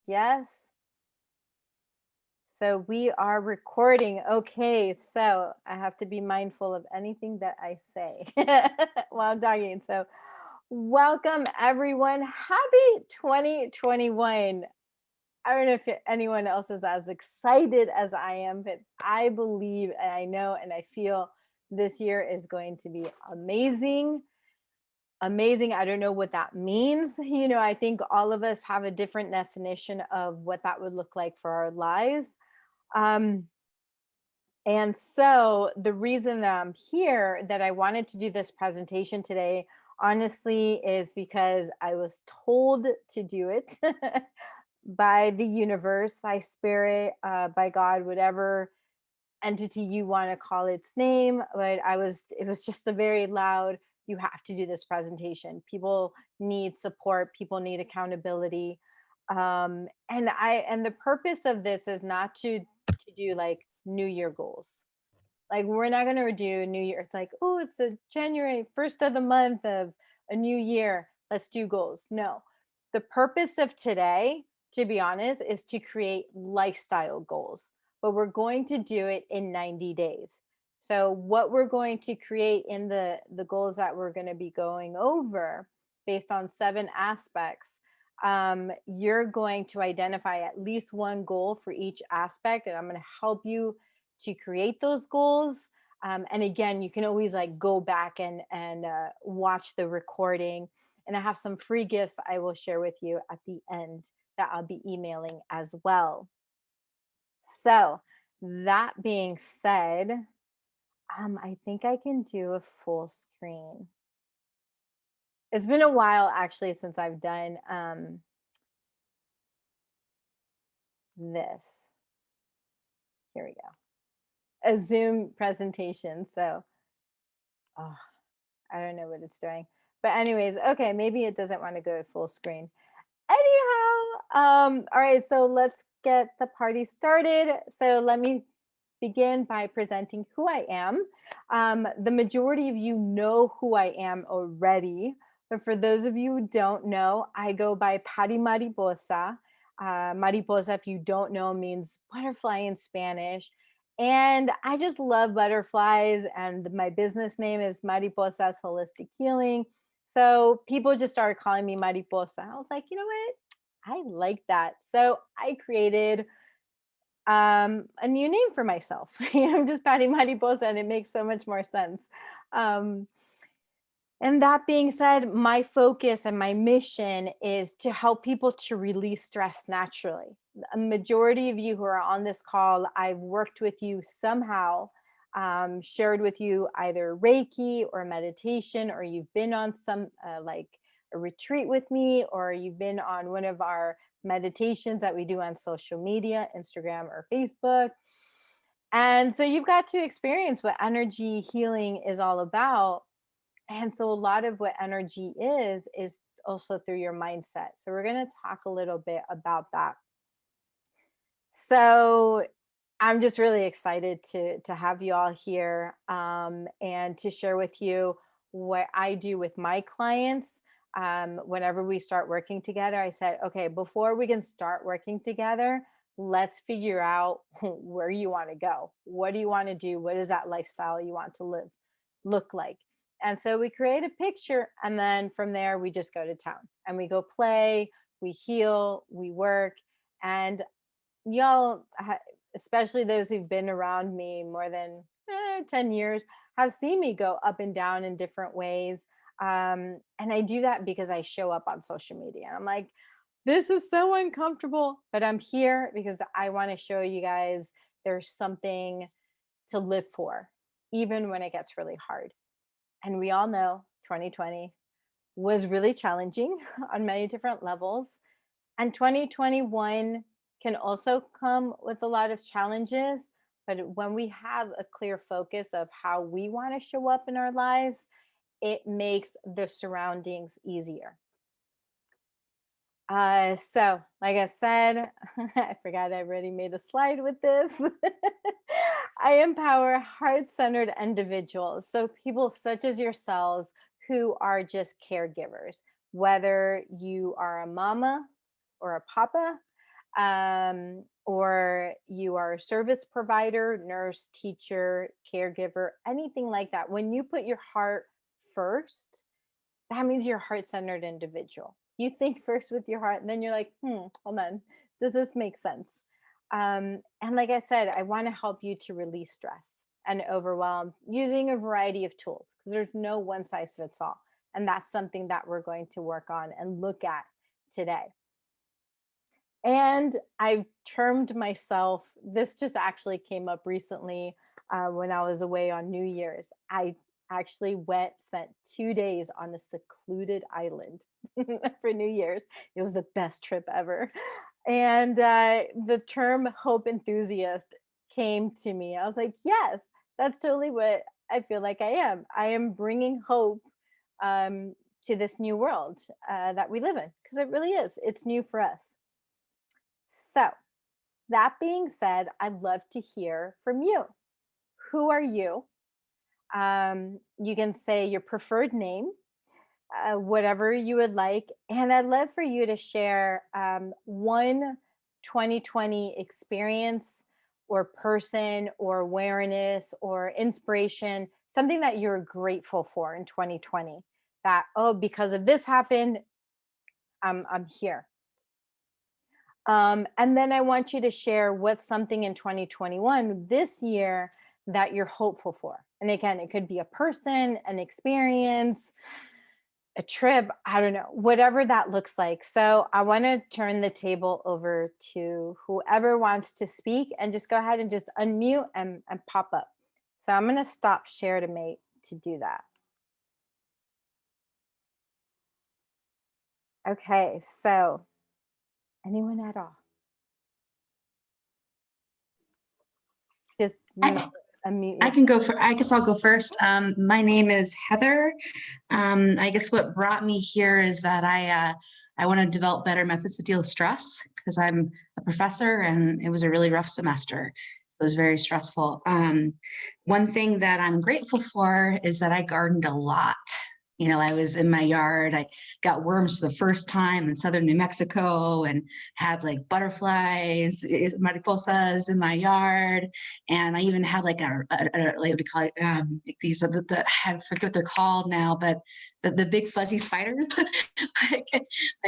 Yes. So we are recording. Okay, so I have to be mindful of anything that I say while I'm talking. So, welcome everyone. Happy 2021. I don't know if anyone else is as excited as I am, but I believe and I know and I feel this year is going to be amazing. Amazing. I don't know what that means. I think all of us have a different definition of what that would look like for our lives. Um, and so the reason that I'm here, that I wanted to do this presentation today, honestly, is because I was told to do it by the universe, by spirit, by God, whatever entity you want to call its name. But it was just a very loud, you have to do this presentation. People need support, people need accountability. And the purpose of this is not to do like New Year goals. Like we're not going to do New Year. It's like, oh, it's the January 1st of the month of a new year. Let's do goals. No. The purpose of today, to be honest, is to create lifestyle goals. But we're going to do it in 90 days. So what we're going to create in the goals that we're going to be going over based on 7 aspects, you're going to identify at least one goal for each aspect, and I'm going to help you to create those goals. And again, you can always like go back and watch the recording. And I have some free gifts I will share with you at the end that I'll be emailing as well. So that being said, I think I can do a full screen. It's been a while actually since I've done this. Here we go. A Zoom presentation. So, oh, I don't know what it's doing. But anyways, okay, maybe it doesn't want to go full screen. Anyhow, all right, so let's get the party started. So let me begin by presenting who I am. The majority of you know who I am already, but for those of you who don't know, I go by Pari Mariposa. Mariposa, if you don't know, means butterfly in Spanish. And I just love butterflies, and my business name is Mariposa's Holistic Healing. So people just started calling me Mariposa. I was like, you know what? I like that. So I created a new name for myself. I'm just Patty Mariposa, and it makes so much more sense. Um, and that being said, my focus and my mission is to help people to release stress naturally. A majority of you who are on this call, I've worked with you somehow, shared with you either Reiki or meditation, or you've been on some like a retreat with me, or you've been on one of our meditations that we do on social media, Instagram or Facebook. And so you've got to experience what energy healing is all about. And so a lot of what energy is also through your mindset. So we're going to talk a little bit about that. So I'm just really excited to have you all here, and to share with you what I do with my clients. Whenever we start working together, I said, okay, before we can start working together, let's figure out where you want to go. What do you want to do? What is that lifestyle you want to look like? And so we create a picture, and then from there we just go to town and we go play, we heal, we work. And y'all, especially those who've been around me more than 10 years, have seen me go up and down in different ways. And I do that because I show up on social media. I'm like, this is so uncomfortable, but I'm here because I want to show you guys there's something to live for, even when it gets really hard. And we all know 2020 was really challenging on many different levels. And 2021 can also come with a lot of challenges. But when we have a clear focus of how we want to show up in our lives, it makes the surroundings easier. So, like I said, I forgot I already made a slide with this. I empower heart centered individuals. So, people such as yourselves who are just caregivers, whether you are a mama or a papa, or you are a service provider, nurse, teacher, caregiver, anything like that. When you put your heart first, that means you're a heart-centered individual. You think first with your heart, and then you're like, hold on, does this make sense? And like I said, I want to help you to release stress and overwhelm using a variety of tools, because there's no one size fits all. And that's something that we're going to work on and look at today. And I've termed myself, this just actually came up recently when I was away on New Year's. I actually spent 2 days on a secluded island for New Year's. It was the best trip ever. And the term hope enthusiast came to me. I was like, yes, that's totally what I feel like I am. I am bringing hope to this new world that we live in, because it really is. It's new for us. So, that being said, I'd love to hear from you. Who are you? You can say your preferred name, whatever you would like. And I'd love for you to share one 2020 experience or person or awareness or inspiration, something that you're grateful for in 2020. That, oh, because of this happened, I'm here. And then I want you to share what's something in 2021, this year, that you're hopeful for. And again, it could be a person, an experience, a trip, I don't know, whatever that looks like. So I want to turn the table over to whoever wants to speak, and just go ahead and just unmute and pop up. So I'm going to stop share to do that. Okay, so anyone at all? Just unmute. I can go for. I guess I'll go first. My name is Heather. I guess what brought me here is that I want to develop better methods to deal with stress, because I'm a professor and it was a really rough semester. It was very stressful. One thing that I'm grateful for is that I gardened a lot. You know, I was in my yard. I got worms for the first time in southern New Mexico, and had like butterflies, mariposas in my yard. And I even had like like, what do you call it? These are I forget what they're called now, but the big fuzzy spiders like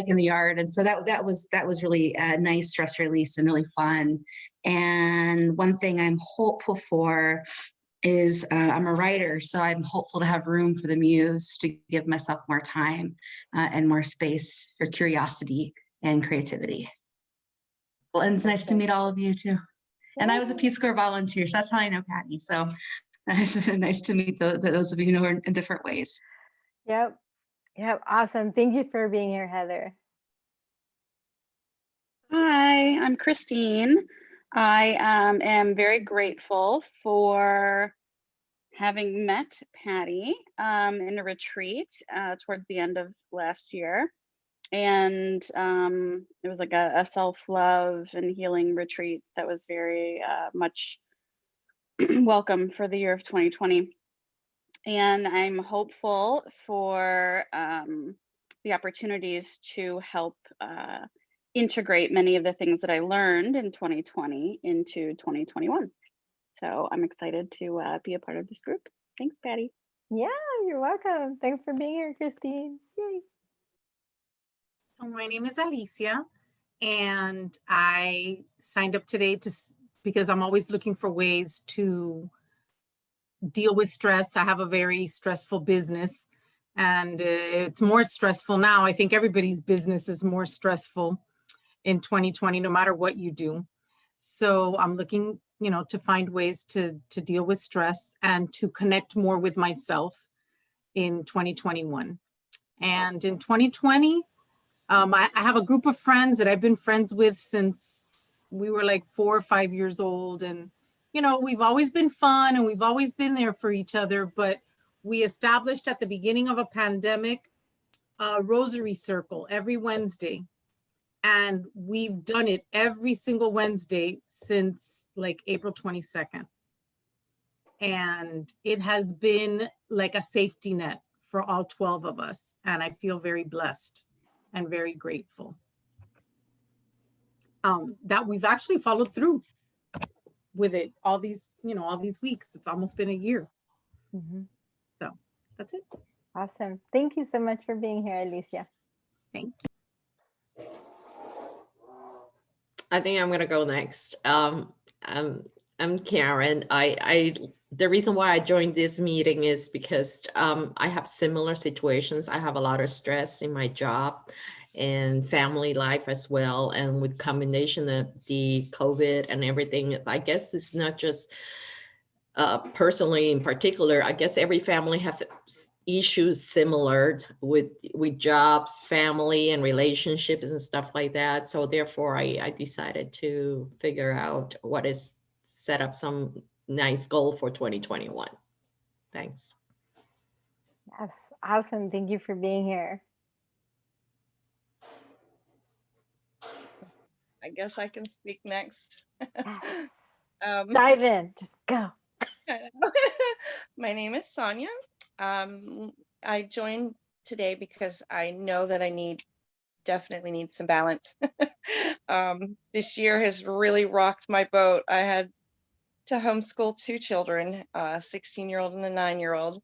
in the yard. And so that was really a nice stress release and really fun. And one thing I'm hopeful for is I'm a writer, so I'm hopeful to have room for the muse, to give myself more time and more space for curiosity and creativity. Well, and it's nice to meet all of you too. And I was a Peace Corps volunteer, so that's how I know Patty. So it's nice to meet those of you who are in different ways. Yep. Awesome. Thank you for being here, Heather. Hi, I'm Christine. I am very grateful for having met Patty in a retreat towards the end of last year. And it was like a self-love and healing retreat that was very much welcome for the year of 2020. And I'm hopeful for the opportunities to help integrate many of the things that I learned in 2020 into 2021. So I'm excited to be a part of this group. Thanks, Patty. Yeah, you're welcome. Thanks for being here, Christine. Yay. So my name is Alicia, and I signed up today because I'm always looking for ways to deal with stress. I have a very stressful business, and it's more stressful now. I think everybody's business is more stressful in 2020, no matter what you do. So I'm looking, to find ways to deal with stress and to connect more with myself in 2021. And in 2020, I have a group of friends that I've been friends with since we were like 4 or 5 years old. And, we've always been fun and we've always been there for each other. But we established at the beginning of a pandemic a rosary circle every Wednesday. And we've done it every single Wednesday since like April 22nd. And it has been like a safety net for all 12 of us. And I feel very blessed and very grateful. that we've actually followed through with it all these weeks. It's almost been a year. Mhm. So that's it. Awesome. Thank you so much for being here, Alicia. Thank you. I think I'm gonna go next. I'm Karen. The reason why I joined this meeting is because I have similar situations. I have a lot of stress in my job and family life as well. And with combination of the COVID and everything, I guess it's not just personally in particular, I guess every family have issues similar with jobs, family, and relationships and stuff like that. So therefore, I decided to figure out what is set up some nice goal for 2021. Thanks. Yes, awesome. Thank you for being here. I guess I can speak next. Yes. Just dive in. Just go. My name is Sonia. I joined today because I know that I definitely need some balance. This year has really rocked my boat. I had to homeschool 2 children, a 16-year-old and a 9-year-old,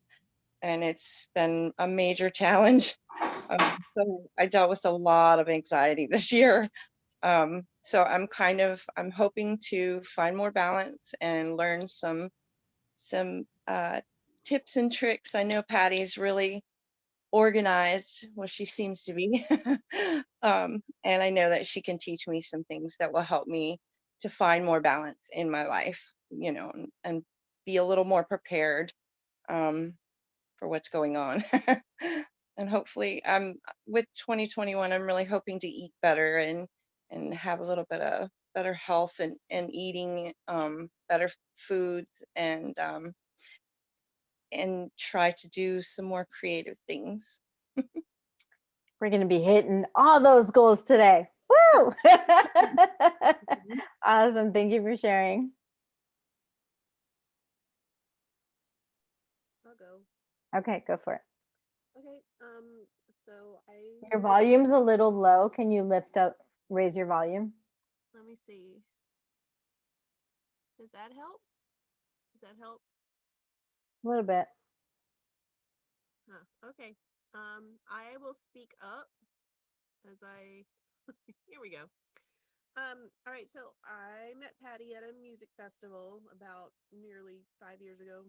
and it's been a major challenge. So I dealt with a lot of anxiety this year. So I'm hoping to find more balance and learn some tips and tricks. I know Patty's really organized, well, she seems to be. And I know that she can teach me some things that will help me to find more balance in my life, and be a little more prepared for what's going on. And hopefully, with 2021, I'm really hoping to eat better and have a little bit of better health and eating better foods and try to do some more creative things. We're going to be hitting all those goals today. Woo! Awesome. Thank you for sharing. I'll go. Okay, go for it. Okay. So Your volume's a little low. Can you raise your volume? let me see. Does that help? Does that help? A little bit. Huh. Okay. I will speak up as here we go. All right, so I met Patty at a music festival about nearly 5 years ago.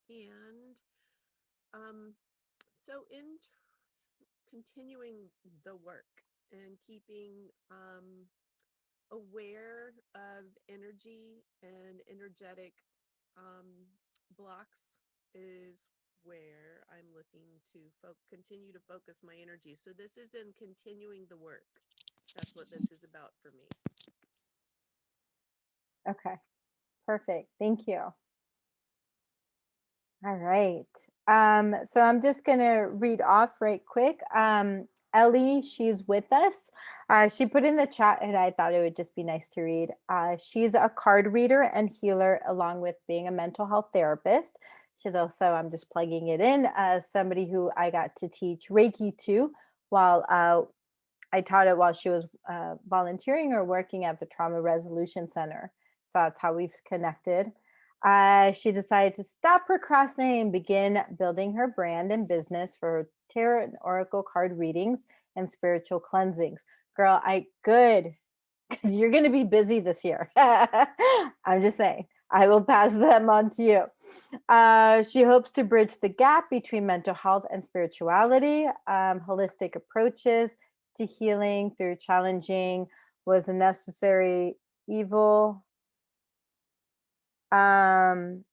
And so in continuing the work and keeping aware of energy and energetic blocks is where I'm looking to continue to focus my energy. So this is in continuing the work. That's what this is about for me. Okay, perfect. Thank you. All right. So I'm just going to read off right quick. Ellie, she's with us. She put in the chat and I thought it would just be nice to read. She's a card reader and healer along with being a mental health therapist. She's also, I'm just plugging it in, somebody who I got to teach Reiki to while I taught it while she was volunteering or working at the Trauma Resolution Center. So that's how we've connected. She decided to stop procrastinating and begin building her brand and business for tarot and oracle card readings and spiritual cleansings. Girl, good, because you're going to be busy this year. I'm just saying, I will pass them on to you. She hopes to bridge the gap between mental health and spirituality, holistic approaches to healing through challenging was a necessary evil. And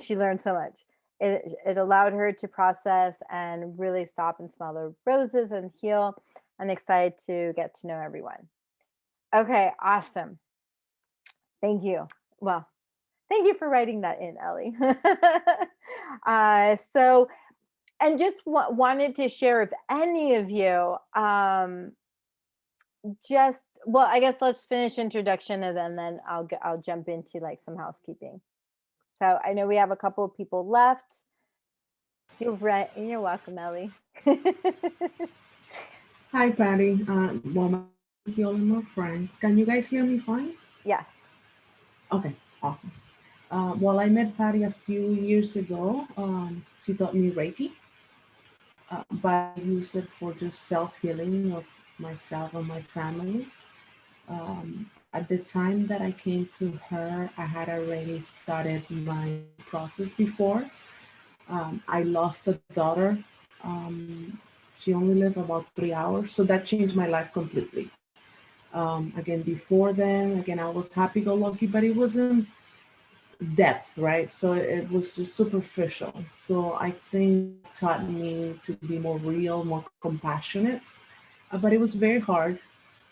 she learned so much. It allowed her to process and really stop and smell the roses and heal. I'm excited to get to know everyone. Okay, awesome. Thank you. Well, thank you for writing that in, Ellie. And just wanted to share if any of you I guess let's finish introduction and then I'll jump into like some housekeeping. So I know we have a couple of people left. You're right. You're welcome, Ellie. Hi, Patty. Well, see all of my friends. Can you guys hear me fine? Yes. Okay, awesome. Well, I met Patty a few years ago. She taught me Reiki, but I use it for just self-healing of myself and my family. At the time that I came to her, I had already started my process before. I lost a daughter. She only lived about 3 hours, so that changed my life completely. Again, before then, again, I was happy-go-lucky, but it wasn't depth, right? So it was just superficial. So I think it taught me to be more real, more compassionate, but it was very hard.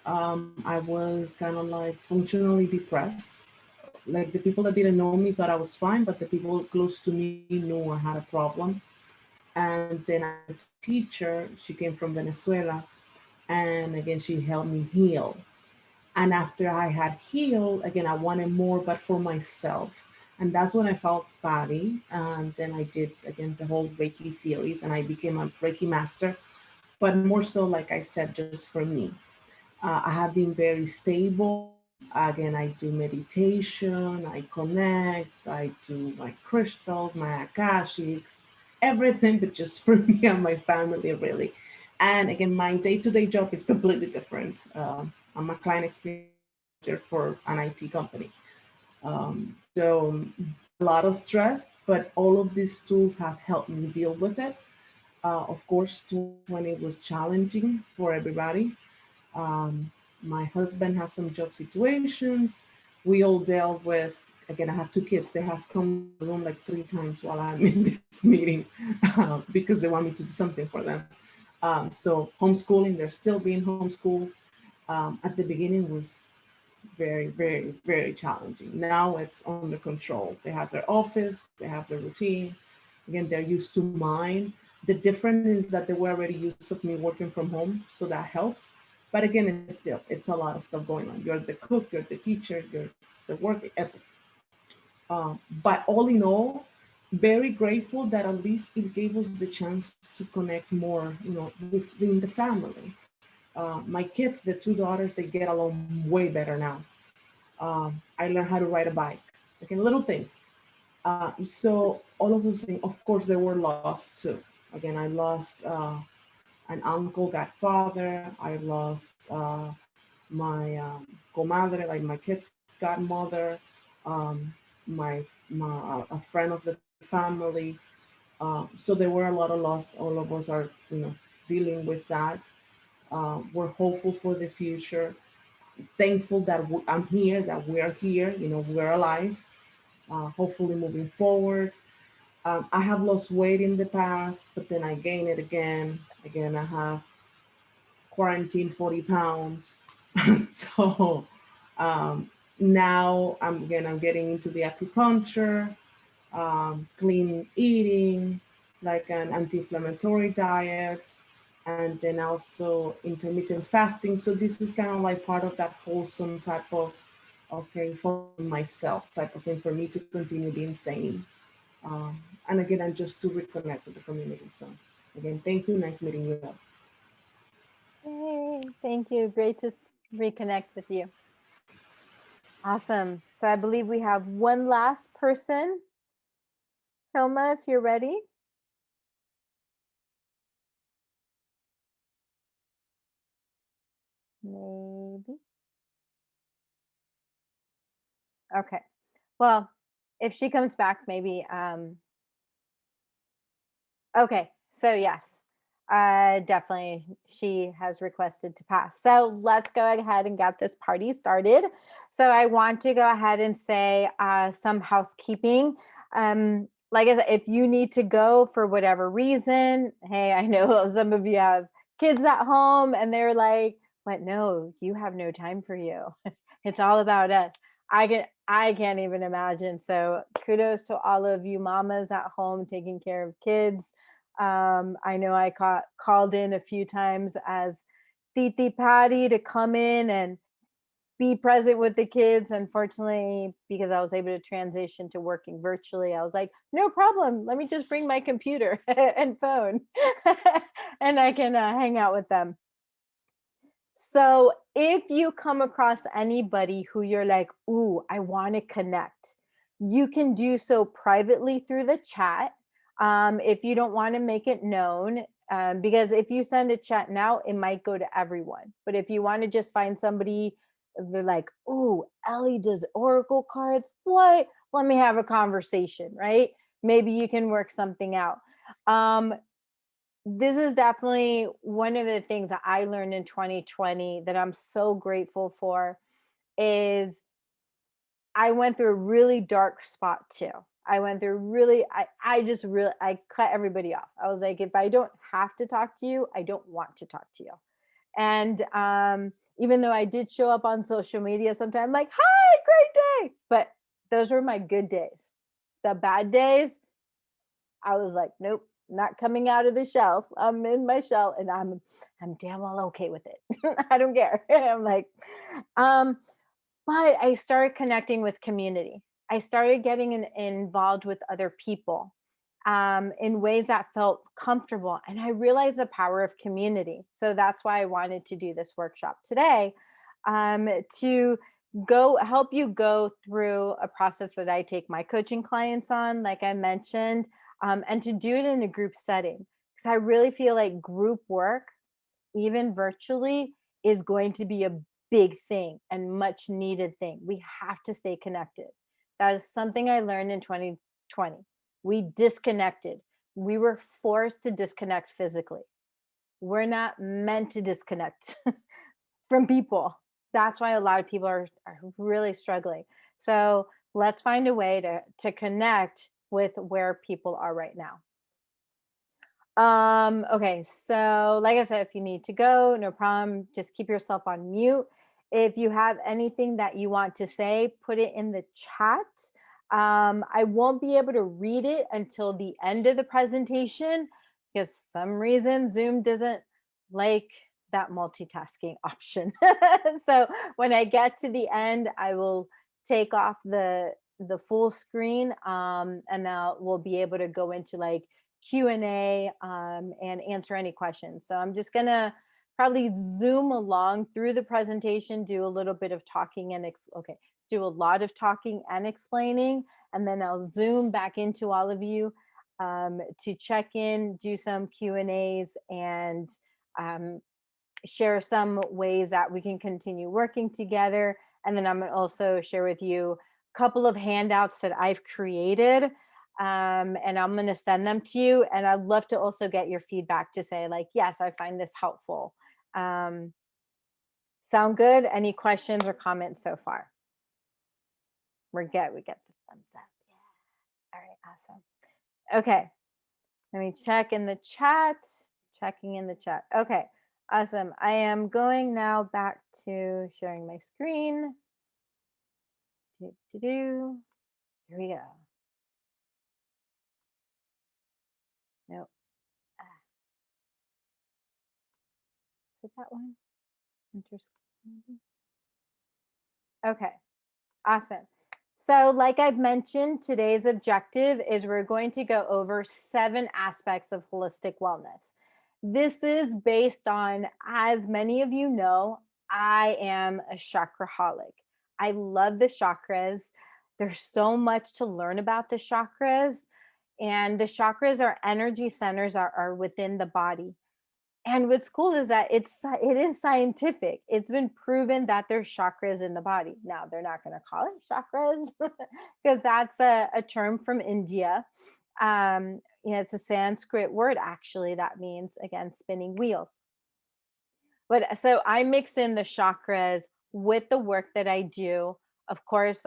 I was kind of like functionally depressed. Like the people that didn't know me thought I was fine, but the people close to me knew I had a problem. And then I met a teacher. She came from Venezuela, and again, she helped me heal. And after I had healed, again, I wanted more, but for myself. And that's when I felt body. And then I did, again, the whole Reiki series, and I became a Reiki master, but more so, like I said, just for me. I have been very stable. Again, I do meditation, I connect, I do my crystals, my akashics, everything, but just for me and my family, really. And again, my day-to-day job is completely different. I'm a client experience manager for an IT company. So a lot of stress, but all of these tools have helped me deal with it. Of course, 2020 was challenging for everybody. um, my husband has some job situations. We all dealt with, again, I have two kids. They have come to the room like 3 times while I'm in this meeting because they want me to do something for them. So homeschooling, they're still being homeschooled. At the beginning was very, very, very challenging. Now it's under control. They have their office, they have their routine. Again, they're used to mine. The difference is that they were already used to me working from home, so that helped. But again, it's a lot of stuff going on. You're the cook, you're the teacher, you're the work, everything. But all in all, very grateful that at least it gave us the chance to connect more, within the family. My kids, the two daughters, they get along way better now. I learned how to ride a bike, okay, little things. So all of those things, of course, they were lost too. Again, I lost an uncle, godfather. I lost my comadre, like my kid's godmother, um, my a friend of the family. So there were a lot of loss. All of us are, dealing with that. We're hopeful for the future. Thankful that I'm here, that we're here. We're alive. Hopefully moving forward. I have lost weight in the past, but then I gain it again. Again, I have quarantined 40 pounds. So now I'm getting into the acupuncture, clean eating, like an anti-inflammatory diet, and then also intermittent fasting. So this is kind of like part of that wholesome type of, okay, for myself type of thing for me to continue being sane. And again, and just to reconnect with the community. So again, thank you. Nice meeting you all. Yay, thank you. Great to reconnect with you. Awesome. So I believe we have one last person. Hilma, if you're ready. Maybe. Okay. Well, if she comes back, maybe. Okay. So yes, definitely she has requested to pass. So let's go ahead and get this party started. So I want to go ahead and say some housekeeping. Like I said, if you need to go for whatever reason, hey, I know some of you have kids at home and they're like, but no, you have no time for you. It's all about us. I can't even imagine. So kudos to all of you mamas at home taking care of kids. I know I called in a few times as Titi Patty to come in and be present with the kids. Unfortunately, because I was able to transition to working virtually, I was like, no problem. Let me just bring my computer and phone and I can hang out with them. So if you come across anybody who you're like, ooh, I want to connect, you can do so privately through the chat. If you don't want to make it known, because if you send a chat now, it might go to everyone. But if you want to just find somebody, they're like, ooh, Ellie does oracle cards. What? Let me have a conversation, right? Maybe you can work something out. This is definitely one of the things that I learned in 2020 that I'm so grateful for is I went through a really dark spot too. I went through really, I cut everybody off. I was like, if I don't have to talk to you, I don't want to talk to you. And even though I did show up on social media sometime, like, hi, great day. But those were my good days. The bad days, I was like, nope, not coming out of the shell. I'm in my shell and I'm damn well okay with it. I don't care. I'm like, but I started connecting with community. I started getting involved with other people in ways that felt comfortable. And I realized the power of community. So that's why I wanted to do this workshop today, to go help you go through a process that I take my coaching clients on, like I mentioned, and to do it in a group setting. Because I really feel like group work, even virtually, is going to be a big thing and much needed thing. We have to stay connected. That is something I learned in 2020. We disconnected. We were forced to disconnect physically. We're not meant to disconnect from people. That's why a lot of people are really struggling. So let's find a way to connect with where people are right now. Okay, so like I said, if you need to go, no problem. Just keep yourself on mute. If you have anything that you want to say, put it in the chat. I won't be able to read it until the end of the presentation because some reason Zoom doesn't like that multitasking option. So when I get to the end, I will take off the full screen, and now we'll be able to go into like Q&A and answer any questions. So I'm just gonna probably zoom along through the presentation, do a little bit of talking and do a lot of talking and explaining, and then I'll zoom back into all of you to check in, do some Q&As, and share some ways that we can continue working together. And then I'm gonna also share with you a couple of handouts that I've created, and I'm going to send them to you. And I'd love to also get your feedback to say like, yes, I find this helpful. Sound good? Any questions or comments so far? We're good. We get the thumbs up. Yeah. All right. Awesome. Okay. Let me check in the chat. Checking in the chat. Okay. Awesome. I am going now back to sharing my screen. Here we go. Nope. Is it that one? Okay, awesome. So like I've mentioned, today's objective is we're going to go over 7 aspects of holistic wellness. This is based on, as many of you know, I am a chakraholic. I love the chakras. There's so much to learn about the chakras. And the chakras are energy centers are within the body. And what's cool is that it is scientific. It's been proven that there's chakras in the body. Now, they're not going to call it chakras because that's a term from India. It's a Sanskrit word, actually, that means, again, spinning wheels. But so I mix in the chakras with the work that I do. Of course,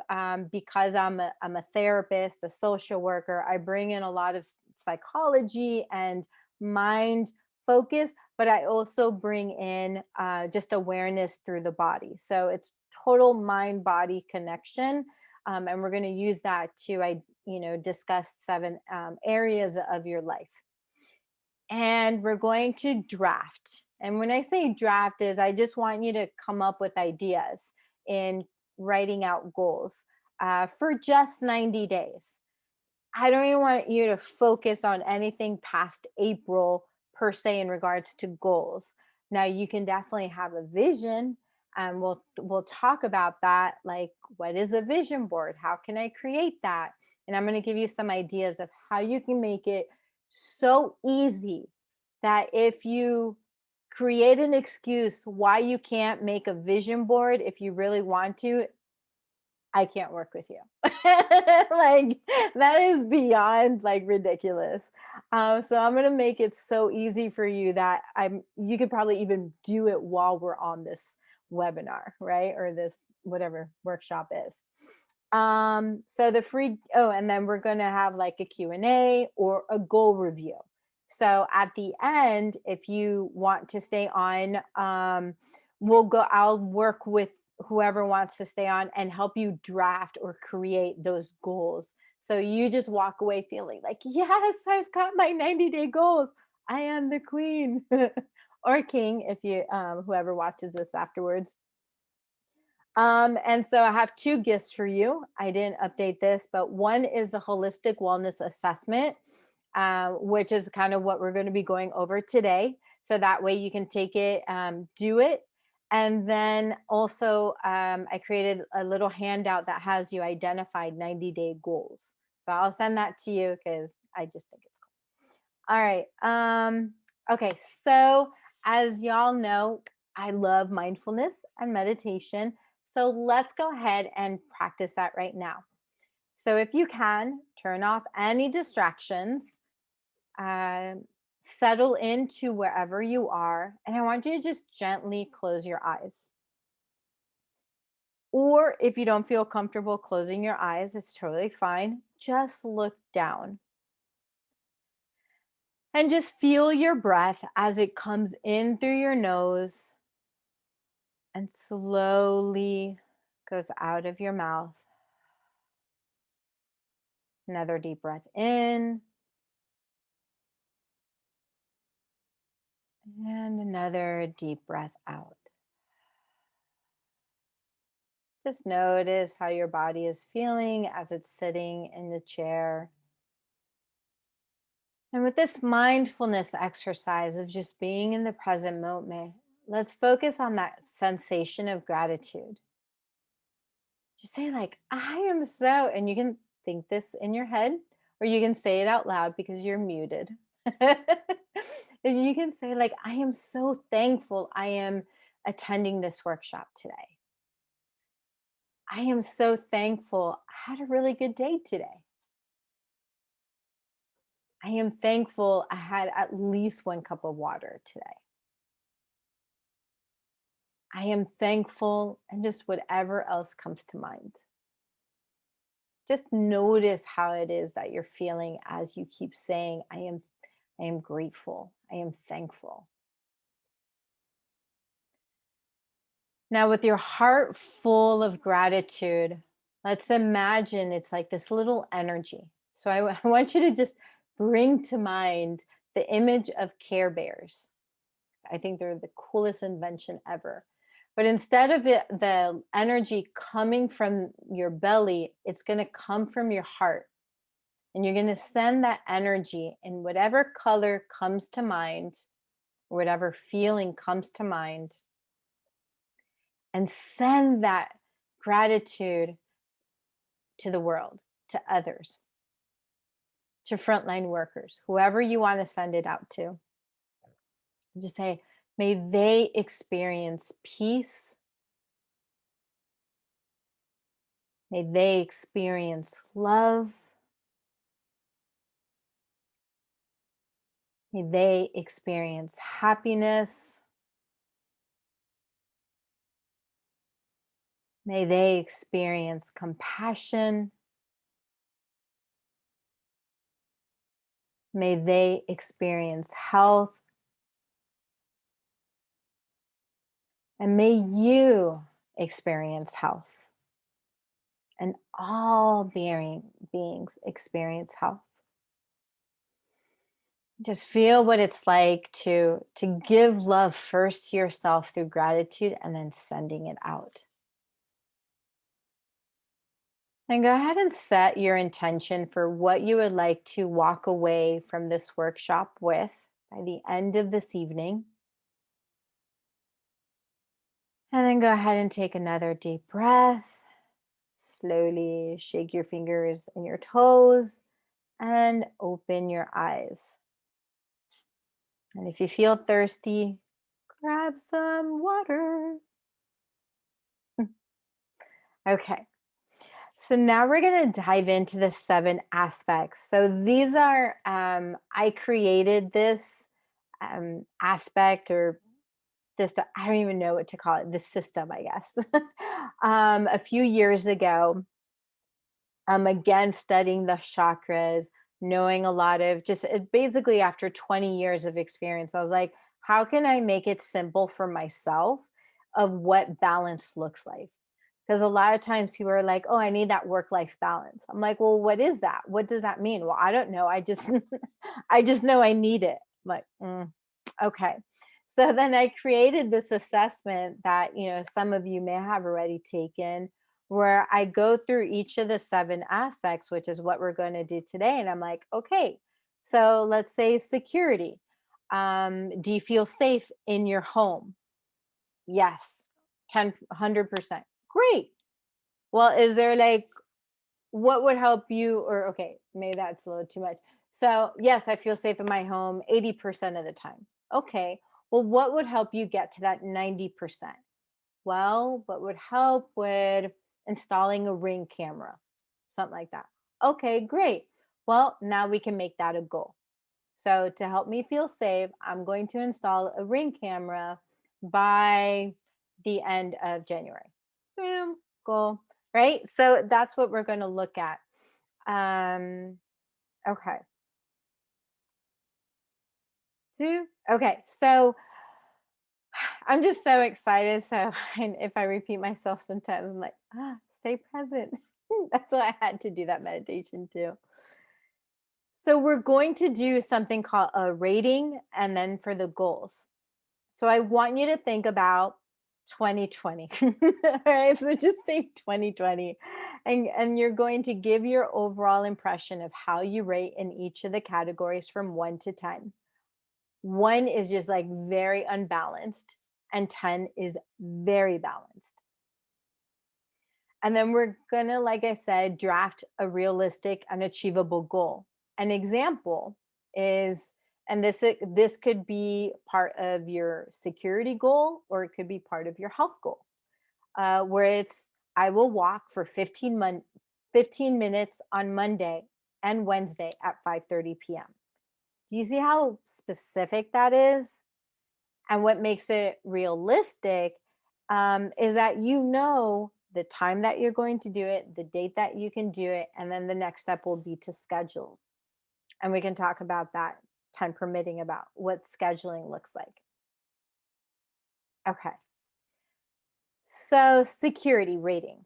because I'm a therapist, a social worker, I bring in a lot of psychology and mind focus, but I also bring in just awareness through the body. So it's total mind-body connection. And we're going to use that to, discuss 7 areas of your life. And we're going to draft. And when I say draft is, I just want you to come up with ideas in writing out goals for just 90 days. I don't even want you to focus on anything past April per se in regards to goals. Now you can definitely have a vision, and we'll talk about that, like what is a vision board? How can I create that? And I'm going to give you some ideas of how you can make it so easy that if you create an excuse why you can't make a vision board if you really want to, I can't work with you. Like that is beyond like ridiculous. So I'm gonna make it so easy for you that you could probably even do it while we're on this webinar, right? Or this whatever workshop is. So the free, oh, and then we're gonna have like a Q&A or a goal review. So at the end, if you want to stay on, I'll work with whoever wants to stay on and help you draft or create those goals. So you just walk away feeling like, yes, I've got my 90-day goals. I am the queen or king if you, whoever watches this afterwards. And so I have two gifts for you. I didn't update this, but one is the holistic wellness assessment, which is kind of what we're going to be going over today. So that way you can take it, do it. And then also I created a little handout that has you identified 90-day goals. So I'll send that to you because I just think it's cool. All right. Okay. So as y'all know, I love mindfulness and meditation. So let's go ahead and practice that right now. So if you can, turn off any distractions, settle into wherever you are, and I want you to just gently close your eyes. Or if you don't feel comfortable closing your eyes, it's totally fine. Just look down. And just feel your breath as it comes in through your nose and slowly goes out of your mouth. Another deep breath in. And another deep breath out. Just notice how your body is feeling as it's sitting in the chair. And with this mindfulness exercise of just being in the present moment, let's focus on that sensation of gratitude. Just say like, I am so, and you can think this in your head, or you can say it out loud because you're muted. And you can say like, I am so thankful I am attending this workshop today. I am so thankful I had a really good day today. I am thankful I had at least 1 cup of water today. I am thankful, and just whatever else comes to mind. Just notice how it is that you're feeling as you keep saying, I am grateful. I am thankful. Now, with your heart full of gratitude, let's imagine it's like this little energy. So I want you to just bring to mind the image of Care Bears. I think they're the coolest invention ever. But instead of the energy coming from your belly, it's going to come from your heart. And you're going to send that energy in whatever color comes to mind, whatever feeling comes to mind, and send that gratitude to the world, to others, to frontline workers, whoever you want to send it out to. Just say, may they experience peace. May they experience love. May they experience happiness. May they experience compassion. May they experience health. And may you experience health. And all beings experience health. Just feel what it's like to give love first to yourself through gratitude and then sending it out. And go ahead and set your intention for what you would like to walk away from this workshop with by the end of this evening. And then go ahead and take another deep breath. Slowly shake your fingers and your toes and open your eyes. And if you feel thirsty, grab some water. Okay. So now we're going to dive into the 7 aspects. So these are, I created this aspect or this, I don't even know what to call it, this system, I guess, a few years ago. Again, studying the chakras, knowing a lot of just basically after 20 years of experience, I was like, how can I make it simple for myself of what balance looks like? Because a lot of times people are like, oh, I need that work-life balance. I'm like, well, what is that? What does that mean? Well, I don't know. I just, I just know I need it. I'm like, okay. So then I created this assessment that, some of you may have already taken, where I go through each of the 7 aspects, which is what we're going to do today. And I'm like, okay, so let's say security. Do you feel safe in your home? Yes, 100%. Great. Well, is there like, what would help you, or okay, maybe that's a little too much. So yes, I feel safe in my home 80% of the time. Okay. Well, what would help you get to that 90%? Well, what would help with installing a Ring camera, something like that. Okay, great. Well, now we can make that a goal. So to help me feel safe, I'm going to install a Ring camera by the end of January. Boom, goal, right? So that's what we're going to look at. Okay. Okay, so I'm just so excited. So if I repeat myself sometimes, I'm like, stay present. That's why I had to do that meditation too. So we're going to do something called a rating and then for the goals. So I want you to think about 2020. All right. So just think 2020. And you're going to give your overall impression of how you rate in each of the categories from 1 to 10. 1 is just like very unbalanced, and 10 is very balanced. And then we're going to, like I said, draft a realistic and achievable goal. An example is, and this could be part of your security goal, or it could be part of your health goal, where it's, I will walk for 15 minutes on Monday and Wednesday at 5:30 p.m. Do you see how specific that is? And what makes it realistic is that the time that you're going to do it, the date that you can do it, and then the next step will be to schedule. And we can talk about that, time permitting, about what scheduling looks like. Okay. So security rating.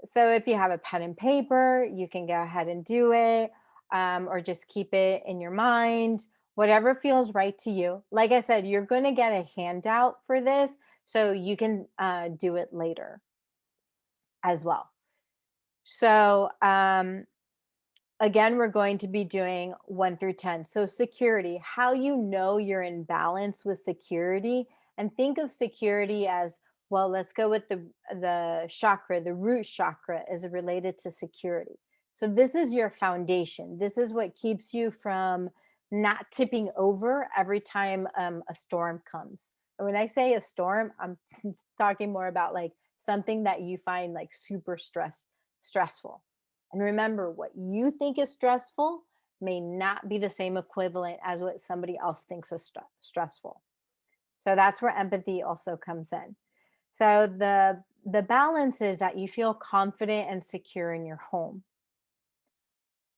So if you have a pen and paper, you can go ahead and do it, or just keep it in your mind, whatever feels right to you. Like I said, you're going to get a handout for this, so you can do it later as well. So again, we're going to be doing 1 through 10. So security, how you know you're in balance with security, and think of security as, well, let's go with the chakra, the root chakra is related to security. So this is your foundation. This is what keeps you from not tipping over every time a storm comes. And when I say a storm, I'm talking more about like something that you find like super stressful. And remember, what you think is stressful may not be the same equivalent as what somebody else thinks is stressful. So that's where empathy also comes in. So the balance is that you feel confident and secure in your home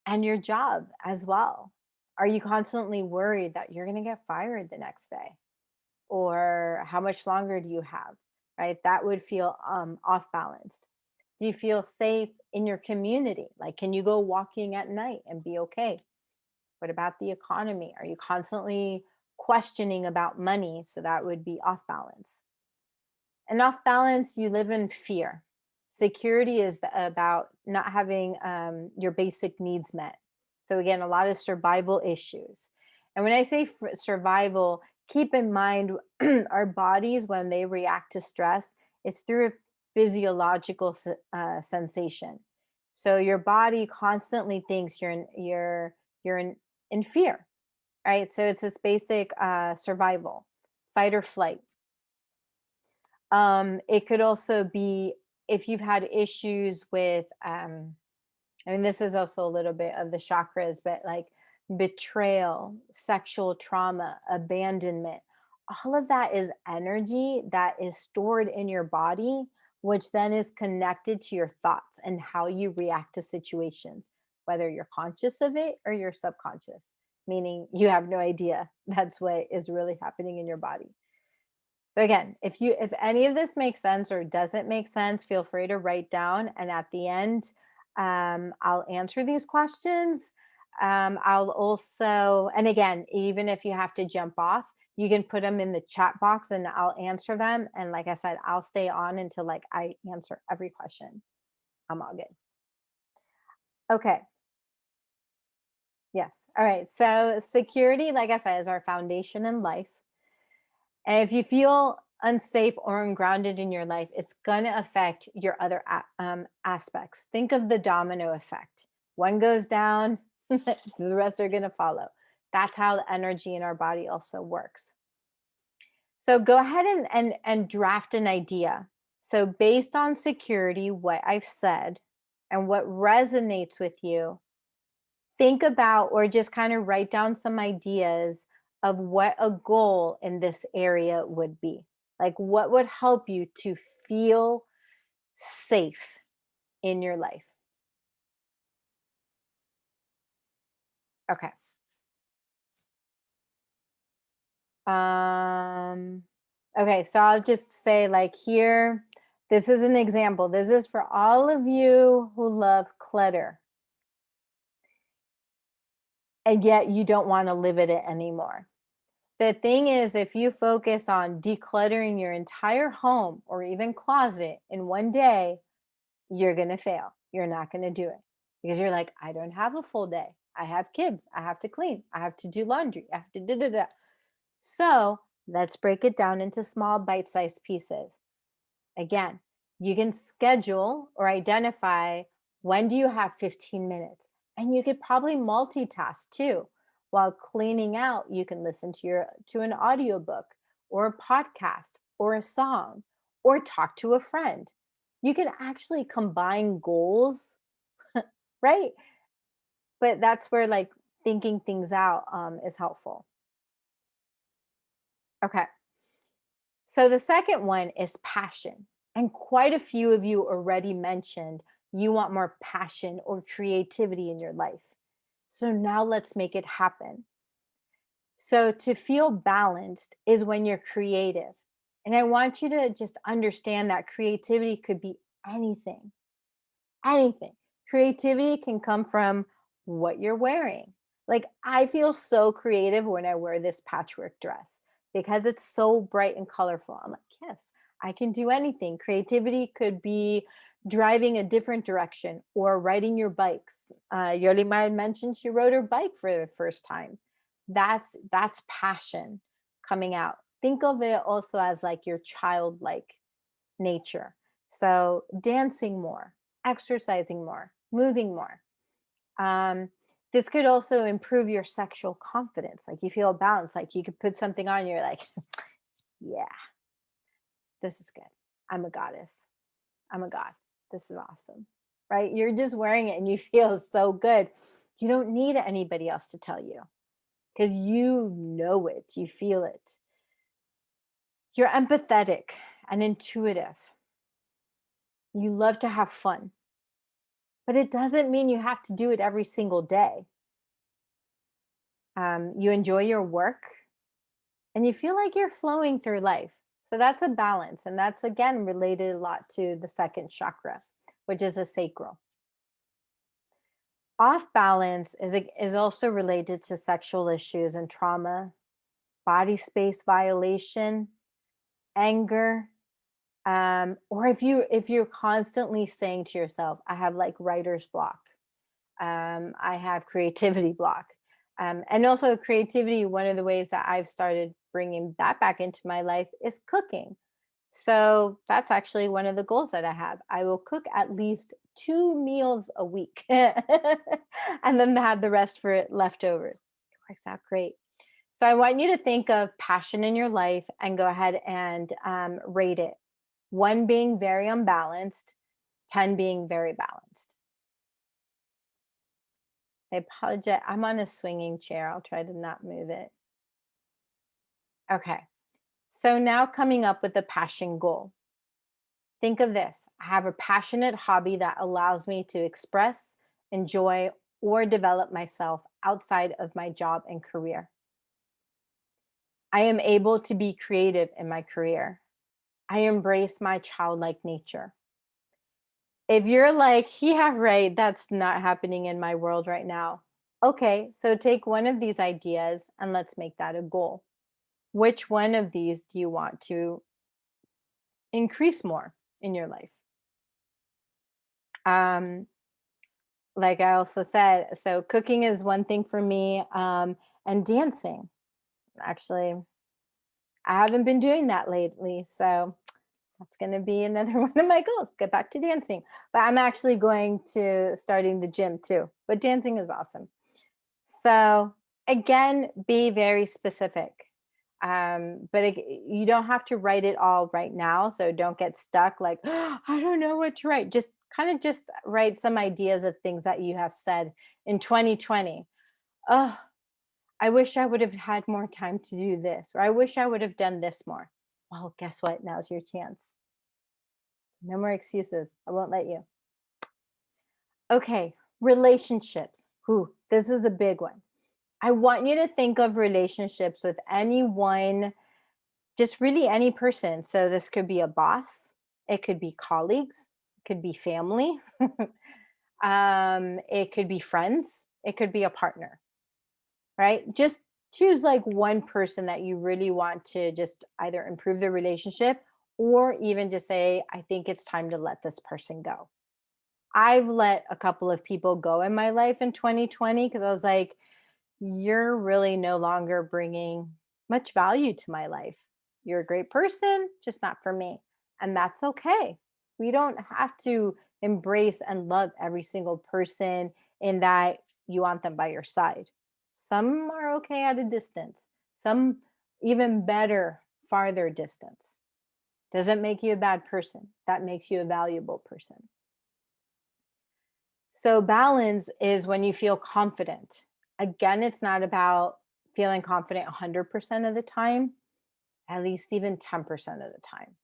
and your job as well. Are you constantly worried that you're going to get fired the next day? Or how much longer do you have? Right? That would feel off balanced. Do you feel safe in your community? Like, can you go walking at night and be okay? What about the economy? Are you constantly questioning about money? So that would be off balance. And off balance, you live in fear. Security is about not having your basic needs met. So again, a lot of survival issues. And when I say survival, keep in mind our bodies, when they react to stress, It's through a physiological sensation. So your body constantly thinks you're in fear, right? So it's this basic survival, fight or flight. It could also be if you've had issues with, this is also a little bit of the chakras, but like betrayal, sexual trauma, abandonment, all of that is energy that is stored in your body, which then is connected to your thoughts and how you react to situations, whether you're conscious of it or you're subconscious, meaning you have no idea that's what is really happening in your body. So again, if any of this makes sense or doesn't make sense, feel free to write down. And at the end, I'll answer these questions. I'll also, and again, even if you have to jump off, you can put them in the chat box and I'll answer them. And like I said, I'll stay on until like I answer every question. I'm all good. Okay. Yes. All right. So security, like I said, is our foundation in life. And if you feel unsafe or ungrounded in your life, it's going to affect your other aspects. Think of the domino effect. One goes down, the rest are going to follow. That's how the energy in our body also works. So go ahead and draft an idea. So based on security, what I've said and what resonates with you, think about or just kind of write down some ideas of what a goal in this area would be. Like what would help you to feel safe in your life? Okay. Okay, so I'll just say like here, this is an example. This is for all of you who love clutter. And yet you don't want to live in it anymore. The thing is, if you focus on decluttering your entire home or even closet in one day, you're going to fail. You're not going to do it because you're like, I don't have a full day. I have kids. I have to clean. I have to do laundry. I have to da-da-da. So let's break it down into small bite-sized pieces. Again, you can schedule or identify when do you have 15 minutes. And you could probably multitask too. While cleaning out, you can listen to an audiobook or a podcast or a song or talk to a friend. You can actually combine goals, right? But that's where like thinking things out is helpful. Okay. So the second one is passion. And quite a few of you already mentioned you want more passion or creativity in your life. So now let's make it happen. So to feel balanced is when you're creative. And I want you to just understand that creativity could be anything. Anything. Creativity can come from what you're wearing. Like I feel so creative when I wear this patchwork dress because it's so bright and colorful. I'm like, yes, I can do anything. Creativity could be driving a different direction or riding your bikes. Yolima had mentioned she rode her bike for the first time. That's passion coming out. Think of it also as like your childlike nature. So dancing more, exercising more, moving more. This could also improve your sexual confidence. Like you feel balanced, like you could put something on, you're like, yeah, this is good. I'm a goddess. I'm a god. This is awesome, right? You're just wearing it and you feel so good. You don't need anybody else to tell you because you know it, you feel it. You're empathetic and intuitive. You love to have fun, but it doesn't mean you have to do it every single day. You enjoy your work and you feel like you're flowing through life. So that's a balance. And that's, again, related a lot to the second chakra, which is a sacral. Off balance is also related to sexual issues and trauma, body space violation, anger, or if you're constantly saying to yourself, I have like writer's block, I have creativity block, and also creativity. One of the ways that I've started bringing that back into my life is cooking. So that's actually one of the goals that I have. I will cook at least 2 meals a week and then have the rest for leftovers. It works out great. So I want you to think of passion in your life and go ahead and rate it. 1 being very unbalanced, 10 being very balanced. I apologize. I'm on a swinging chair. I'll try to not move it. Okay. So now coming up with a passion goal. Think of this. I have a passionate hobby that allows me to express, enjoy, or develop myself outside of my job and career. I am able to be creative in my career. I embrace my childlike nature. If you're like, yeah, right, that's not happening in my world right now. Okay, so take one of these ideas and let's make that a goal. Which one of these do you want to increase more in your life? Like I also said, so cooking is one thing for me, and dancing. Actually, I haven't been doing that lately, so that's going to be another one of my goals. Get back to dancing. But I'm actually going to starting the gym too. But dancing is awesome. So again, be very specific. But you don't have to write it all right now. So don't get stuck like, oh, I don't know what to write. Just write some ideas of things that you have said in 2020. Oh, I wish I would have had more time to do this, or I wish I would have done this more. Well, guess what? Now's your chance. No more excuses. I won't let you. Okay, relationships. Ooh, this is a big one. I want you to think of relationships with anyone, just really any person. So this could be a boss, it could be colleagues, it could be family, it could be friends, it could be a partner, right? Just choose like one person that you really want to just either improve the relationship or even just say, I think it's time to let this person go. I've let a couple of people go in my life in 2020 because I was like, you're really no longer bringing much value to my life. You're a great person, just not for me. And that's okay. We don't have to embrace and love every single person in that you want them by your side. Some are okay at a distance, some even better, farther distance. Doesn't make you a bad person. That makes you a valuable person. So balance is when you feel confident. Again, it's not about feeling confident 100% of the time, at least even 10% of the time.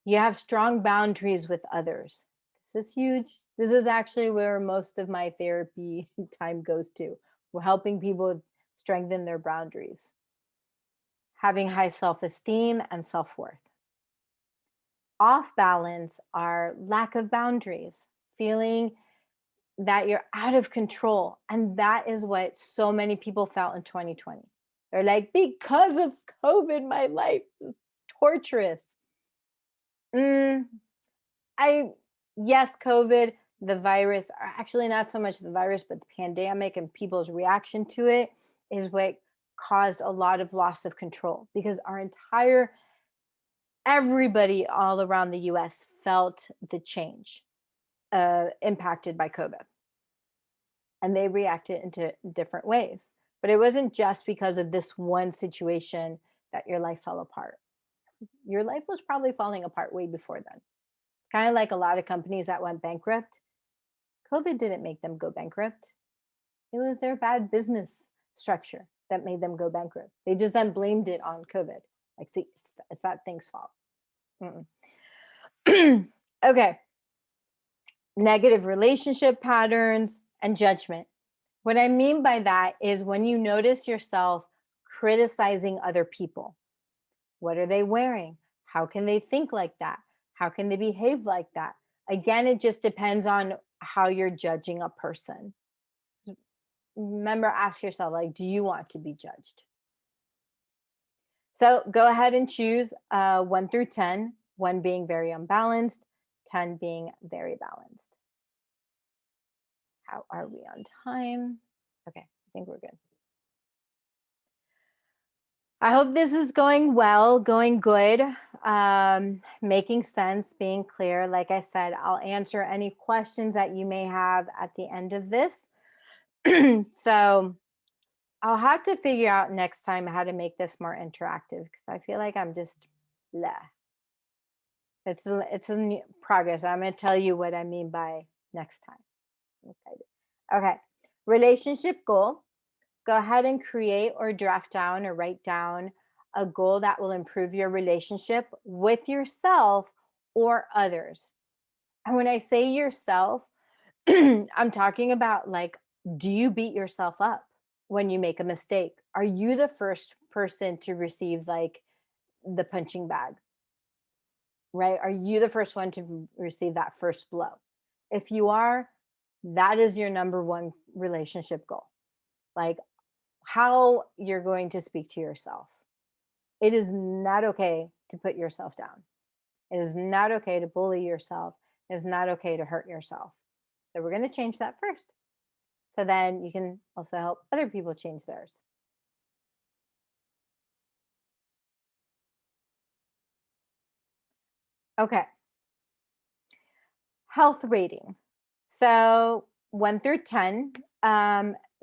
You have strong boundaries with others. This is huge. This is actually where most of my therapy time goes to. We're helping people strengthen their boundaries. Having high self-esteem and self-worth. Off balance are lack of boundaries, feeling that you're out of control. And that is what so many people felt in 2020. They're like, because of COVID, my life is torturous. Yes, COVID, the virus, or actually not so much the virus, but the pandemic and people's reaction to it is what caused a lot of loss of control because everybody all around the US felt the change impacted by COVID. And they reacted into different ways. But it wasn't just because of this one situation that your life fell apart. Your life was probably falling apart way before then. Kind of like a lot of companies that went bankrupt. COVID didn't make them go bankrupt. It was their bad business structure that made them go bankrupt. They just then blamed it on COVID. Like, see, it's that thing's fault. Okay. Negative relationship patterns and judgment. What I mean by that is when you notice yourself criticizing other people. What are they wearing? How can they think like that? How can they behave like that? Again, it just depends on how you're judging a person. Remember, ask yourself, like, do you want to be judged? So go ahead and choose 1 through 10, 1 being very unbalanced, 10 being very balanced. How are we on time? Okay, I think we're good. I hope this is going well, going good, making sense, being clear. Like I said, I'll answer any questions that you may have at the end of this. So I'll have to figure out next time how to make this more interactive, because I feel like I'm just blah. It's in progress. I'm going to tell you what I mean by next time. Okay. Relationship goal. Go ahead and create or draft down or write down a goal that will improve your relationship with yourself or others. And when I say yourself, I'm talking about, like, do you beat yourself up when you make a mistake? Are you the first person to receive, like, the punching bag? Right? Are you the first one to receive that first blow? If you are, that is your number one relationship goal. Like, how you're going to speak to yourself. It is not okay to put yourself down. It is not okay to bully yourself. It is not okay to hurt yourself. So we're going to change that first. So then you can also help other people change theirs. Okay. Health rating. So 1 through 10.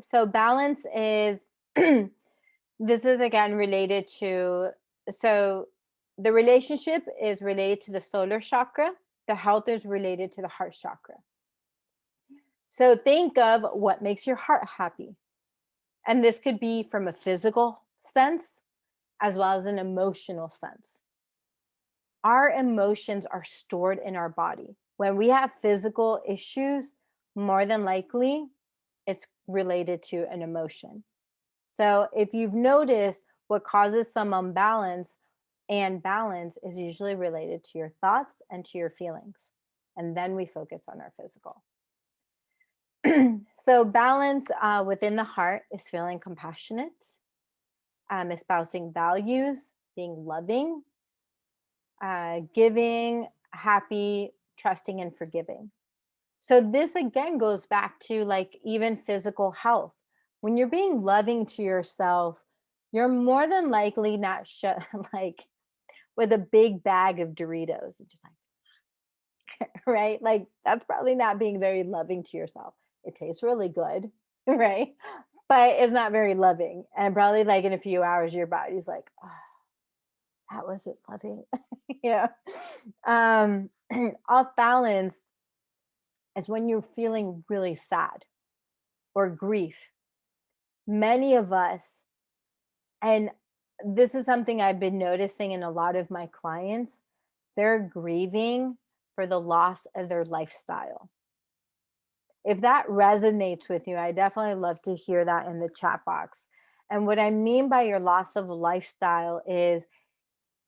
So balance is, this is again related to, so the relationship is related to the solar chakra. The health is related to the heart chakra. So think of what makes your heart happy. And this could be from a physical sense as well as an emotional sense. Our emotions are stored in our body. When we have physical issues, more than likely, it's related to an emotion. So if you've noticed, what causes some unbalance and balance is usually related to your thoughts and to your feelings. And then we focus on our physical. So balance within the heart is feeling compassionate, espousing values, being loving, giving, happy, trusting, and forgiving. So this again goes back to, like, even physical health. When you're being loving to yourself, you're more than likely not like with a big bag of Doritos, just like, right? Like, that's probably not being very loving to yourself. It tastes really good, right? But it's not very loving. And probably, like, in a few hours, your body's like, oh, that wasn't loving. Yeah. Off balance is when you're feeling really sad or grief. Many of us, and this is something I've been noticing in a lot of my clients, they're grieving for the loss of their lifestyle. If that resonates with you, I definitely love to hear that in the chat box. And what I mean by your loss of a lifestyle is,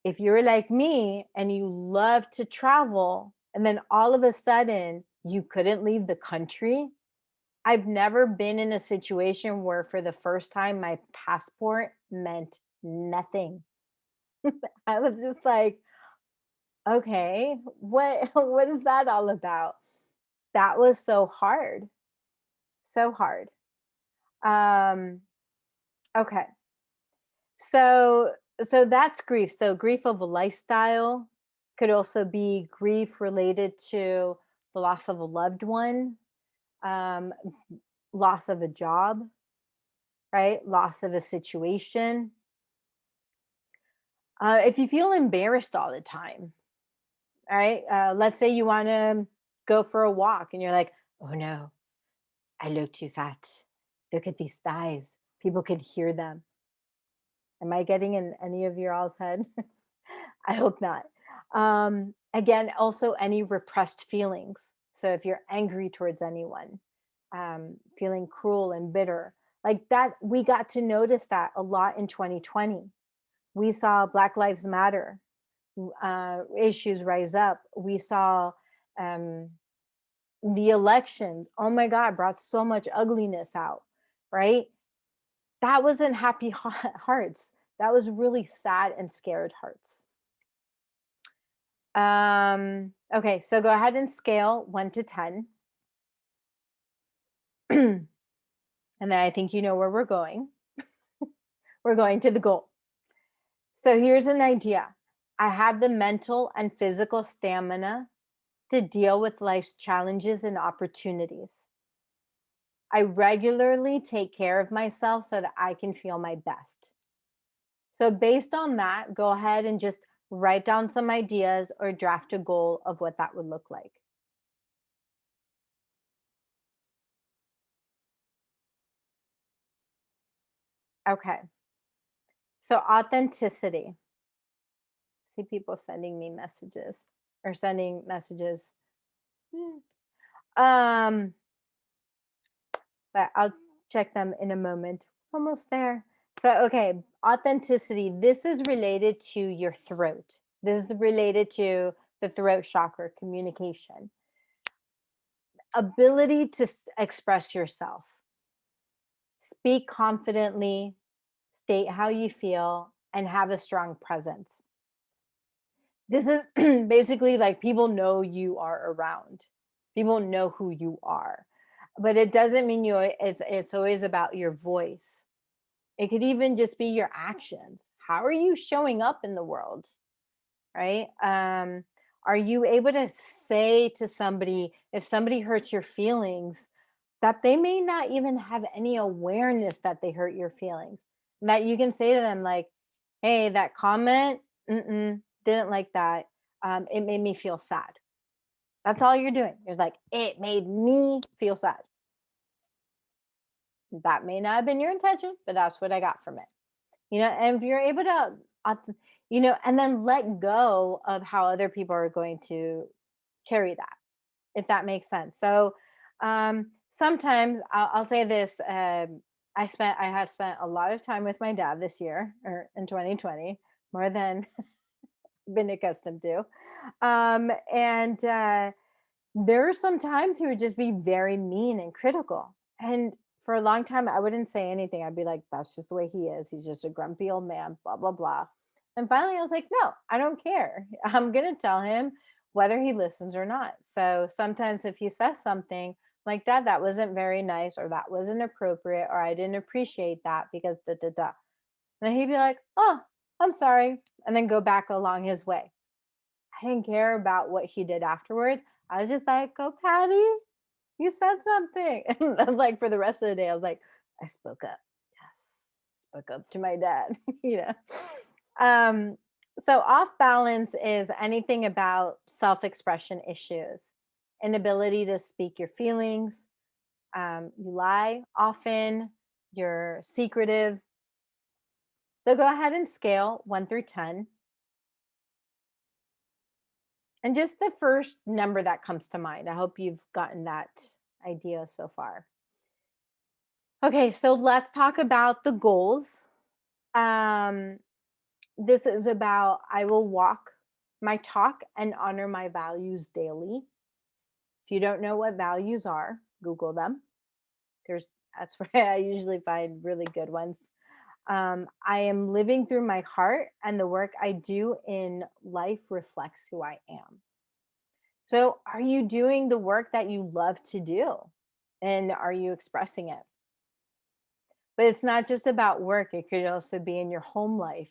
if you're like me and you love to travel, and then all of a sudden you couldn't leave the country. I've never been in a situation where for the first time my passport meant nothing. I was just like, okay, what is that all about? That was so hard. So hard. Okay. So that's grief. So grief of a lifestyle could also be grief related to the loss of a loved one, loss of a job, right? Loss of a situation. If you feel embarrassed all the time, all right? Let's say you want to go for a walk and you're like, oh no, I look too fat. Look at these thighs. People can hear them. Am I getting in any of your all's head? I hope not. Again, also any repressed feelings. So if you're angry towards anyone, feeling cruel and bitter, like that, we got to notice that a lot in 2020. We saw Black Lives Matter issues rise up. We saw the elections. Oh my God, brought so much ugliness out, right? That wasn't happy hearts. That was really sad and scared hearts. Okay, so go ahead and scale 1 to 10. And then I think you know where we're going. We're going to the goal. So here's an idea. I have the mental and physical stamina to deal with life's challenges and opportunities. I regularly take care of myself so that I can feel my best. So based on that, go ahead and just write down some ideas or draft a goal of what that would look like. Okay. So authenticity. See people sending me messages or sending messages. But I'll check them in a moment. Almost there. So, okay, authenticity. This is related to your throat. This is related to the throat chakra, communication. Ability to express yourself. Speak confidently, state how you feel, and have a strong presence. This is basically like people know you are around. People know who you are. But it doesn't mean it's always about your voice. It could even just be your actions. How are you showing up in the world? Right? Are you able to say to somebody, if somebody hurts your feelings, that they may not even have any awareness that they hurt your feelings? And that you can say to them, like, hey, that comment, didn't like that. It made me feel sad. That's all you're doing. You're like, it made me feel sad. That may not have been your intention, but that's what I got from it. And if you're able to, and then let go of how other people are going to carry that, if that makes sense. So sometimes I'll say this, I have spent a lot of time with my dad this year, or in 2020, more than been accustomed to. And there are some times he would just be very mean and critical. And for a long time, I wouldn't say anything. I'd be like, that's just the way he is. He's just a grumpy old man, blah, blah, blah. And finally, I was like, no, I don't care. I'm going to tell him whether he listens or not. So sometimes if he says something like, Dad, that wasn't very nice, or that wasn't appropriate, or I didn't appreciate that because da, da, da. And then he'd be like, oh, I'm sorry. And then go back along his way. I didn't care about what he did afterwards. I was just like, oh, Patty, you said something. And like for the rest of the day, I was like, I spoke up. Yes, spoke up to my dad. So off balance is anything about self-expression issues, inability to speak your feelings. You lie often. You're secretive. So go ahead and scale 1 through 10. And just the first number that comes to mind. I hope you've gotten that idea so far. Okay, so let's talk about the goals. This is about I will walk my talk and honor my values daily. If you don't know what values are, Google them. That's where I usually find really good ones. I am living through my heart, and the work I do in life reflects who I am. So are you doing the work that you love to do? And are you expressing it? But it's not just about work. It could also be in your home life,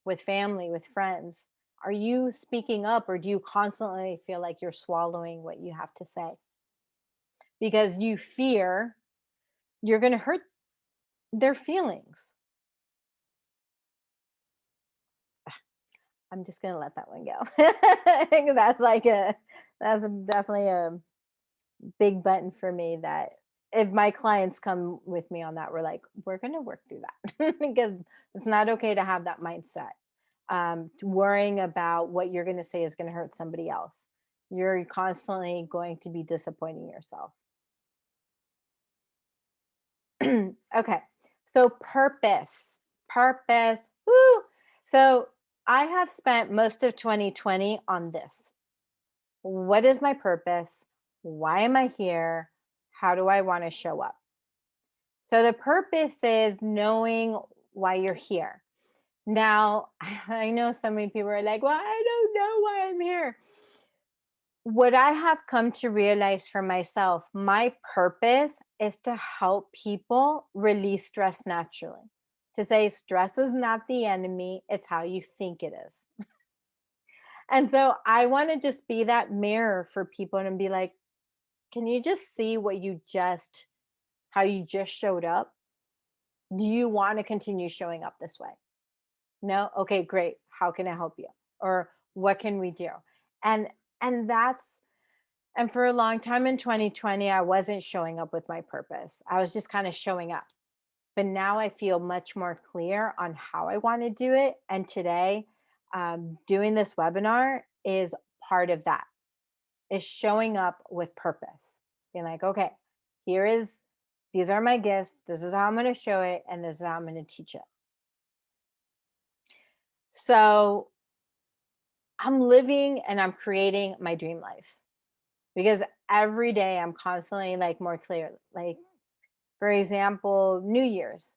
with family, with friends. Are you speaking up, or do you constantly feel like you're swallowing what you have to say? Because you fear you're going to hurt their feelings. I'm just going to let that one go. I think that's definitely a big button for me, that if my clients come with me on that, we're going to work through that because it's not okay to have that mindset. Worrying about what you're going to say is going to hurt somebody else. You're constantly going to be disappointing yourself. Okay. So purpose. Woo! So I have spent most of 2020 on this. What is my purpose? Why am I here? How do I want to show up? So the purpose is knowing why you're here. Now, I know so many people are like, well, I don't know why I'm here. What I have come to realize for myself, my purpose is to help people release stress naturally, to say stress is not the enemy, it's how you think it is. And so I want to just be that mirror for people and be like, can you just see how you just showed up? Do you want to continue showing up this way? No? Okay, great. How can I help you? Or what can we do? And and that's and for a long time in 2020, I wasn't showing up with my purpose. I was just kind of showing up. But now I feel much more clear on how I want to do it. And today, doing this webinar is part of that, is showing up with purpose. Being like, okay, these are my gifts. This is how I'm going to show it. And this is how I'm going to teach it. So I'm living and I'm creating my dream life, because every day I'm constantly like more clear. Like, for example, New Year's,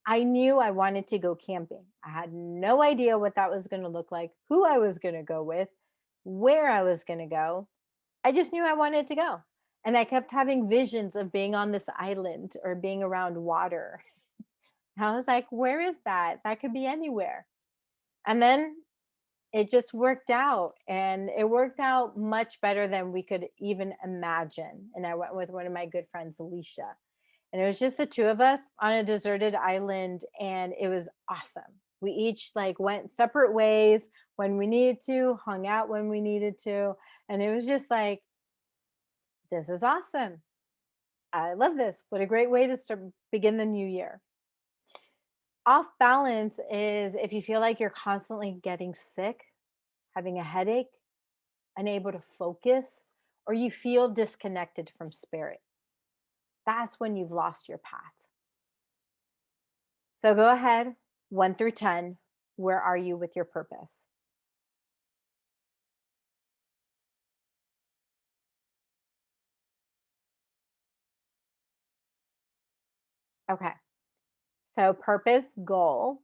I knew I wanted to go camping. I had no idea what that was going to look like, who I was going to go with, where I was going to go. I just knew I wanted to go. And I kept having visions of being on this island or being around water. And I was like, where is that? That could be anywhere. And then it just worked out, and it worked out much better than we could even imagine. And I went with one of my good friends, Alicia, and it was just the two of us on a deserted island, and it was awesome. We each like went separate ways when we needed to, hung out when we needed to, and it was just like, this is awesome. I love this. What a great way to begin the new year. Off balance is if you feel like you're constantly getting sick, having a headache, unable to focus, or you feel disconnected from spirit. That's when you've lost your path. So go ahead, 1 through 10. Where are you with your purpose? Okay. So purpose, goal.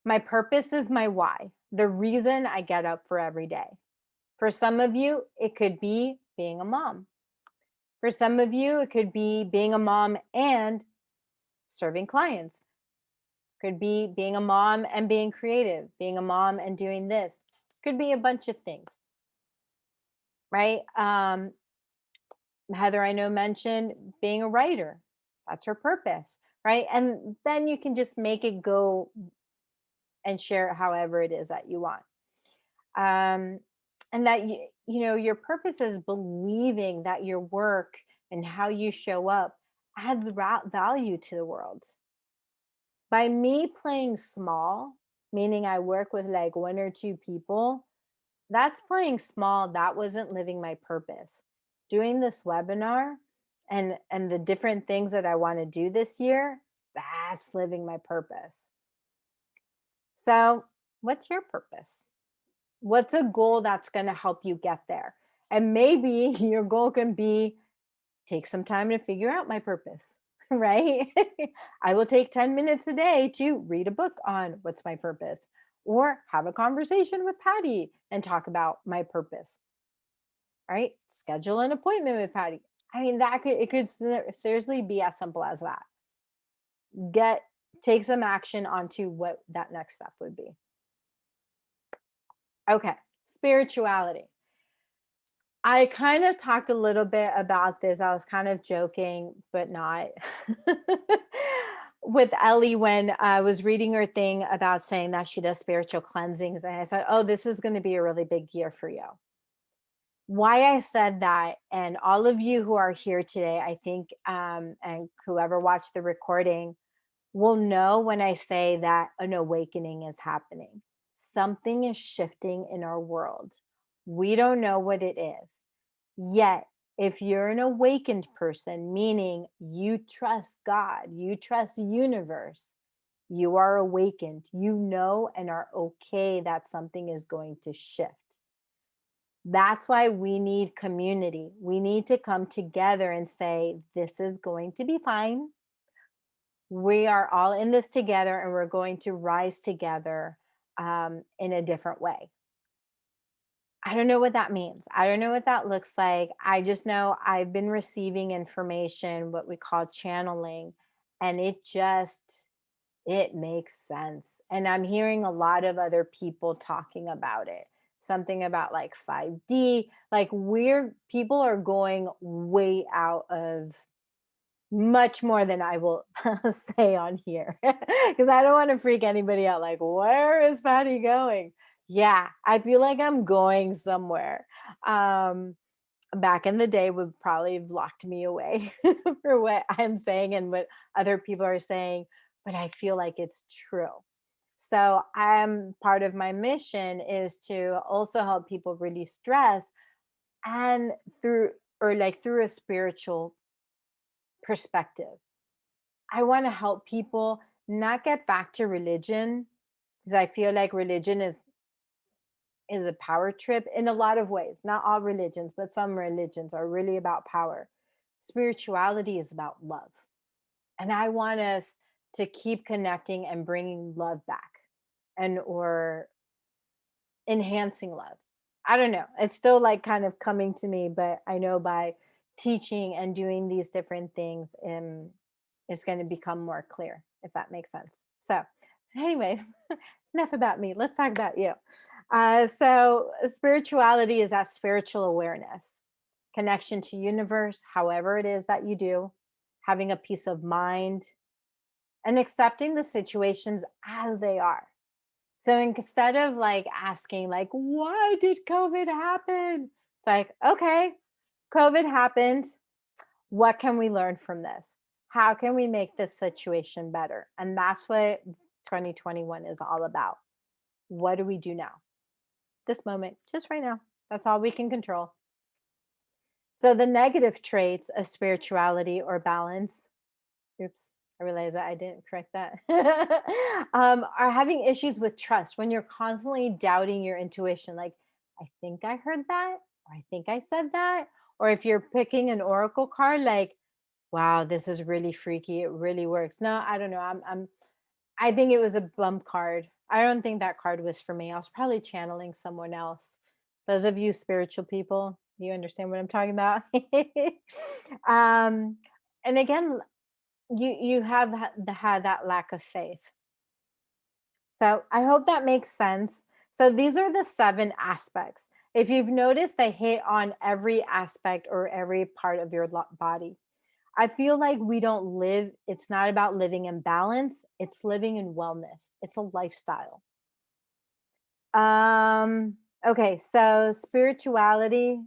My purpose is my why, the reason I get up for every day. For some of you, it could be being a mom. For some of you, it could be being a mom and serving clients. Could be being a mom and being creative, being a mom and doing this. Could be a bunch of things, right? Heather, I know, mentioned being a writer. That's her purpose, right? And then you can just make it go and share it however it is that you want. And that, your purpose is believing that your work and how you show up adds value to the world. By me playing small, meaning I work with like 1 or 2 people, that's playing small. That wasn't living my purpose. Doing this webinar and the different things that I want to do this year, that's living my purpose. So what's your purpose? What's a goal that's going to help you get there? And maybe your goal can be take some time to figure out my purpose, right? I will take 10 minutes a day to read a book on what's my purpose, or have a conversation with Patty and talk about my purpose, right? Schedule an appointment with Patty. I mean, it could seriously be as simple as that. Take some action onto what that next step would be. Okay, spirituality. I kind of talked a little bit about this. I was kind of joking, but not, with Ellie when I was reading her thing about saying that she does spiritual cleansings. And I said, oh, this is going to be a really big year for you. Why I said that, and all of you who are here today, I think, and whoever watched the recording will know when I say that an awakening is happening. Something is shifting in our world. We don't know what it is. Yet, if you're an awakened person, meaning you trust God, you trust the universe, you are awakened, you know, and are okay that something is going to shift. That's why we need community. We need to come together and say, this is going to be fine. We are all in this together, and we're going to rise together in a different way. I don't know what that means. I don't know what that looks like. I just know I've been receiving information, what we call channeling, and it it makes sense. And I'm hearing a lot of other people talking about it. Something about like 5D, like people are going way out of much more than I will say on here because I don't want to freak anybody out. Like, where is Patty going? Yeah, I feel like I'm going somewhere. Back in the day would probably have locked me away for what I'm saying and what other people are saying, but I feel like it's true. So I'm part of my mission is to also help people release stress and through a spiritual perspective. I want to help people not get back to religion because I feel like religion is a power trip in a lot of ways. Not all religions, but some religions are really about power. Spirituality is about love. And I want us to keep connecting and bringing love back and or enhancing love. I don't know. It's still like kind of coming to me, but I know by teaching and doing these different things, it's going to become more clear, if that makes sense. So, anyway, enough about me. Let's talk about you. So, spirituality is that spiritual awareness, connection to universe, however it is that you do, having a peace of mind, and accepting the situations as they are. So instead of like asking, like, why did COVID happen? It's like, okay, COVID happened. What can we learn from this? How can we make this situation better? And that's what 2021 is all about. What do we do now? This moment, just right now. That's all we can control. So the negative traits of spirituality or balance, oops, I realized that I didn't correct that, are having issues with trust when you're constantly doubting your intuition. Like, I think I heard that, or I think I said that. Or if you're picking an oracle card, like, wow, this is really freaky. It really works. No, I don't know. I think it was a bump card. I don't think that card was for me. I was probably channeling someone else. Those of you spiritual people, you understand what I'm talking about. And again, you have had that lack of faith. So I hope that makes sense. So these are the 7 aspects. If you've noticed, they hit on every aspect or every part of your body. I feel like we don't live, it's not about living in balance, it's living in wellness. It's a lifestyle. Okay, so spirituality,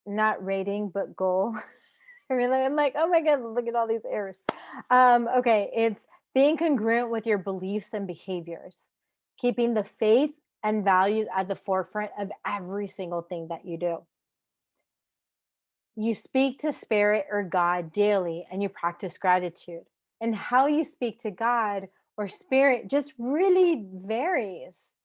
not rating, but goal. Really, I'm like, oh my God, look at all these errors. Okay, it's being congruent with your beliefs and behaviors, keeping the faith and values at the forefront of every single thing that you do. You speak to spirit or God daily and you practice gratitude. And how you speak to God or spirit just really varies.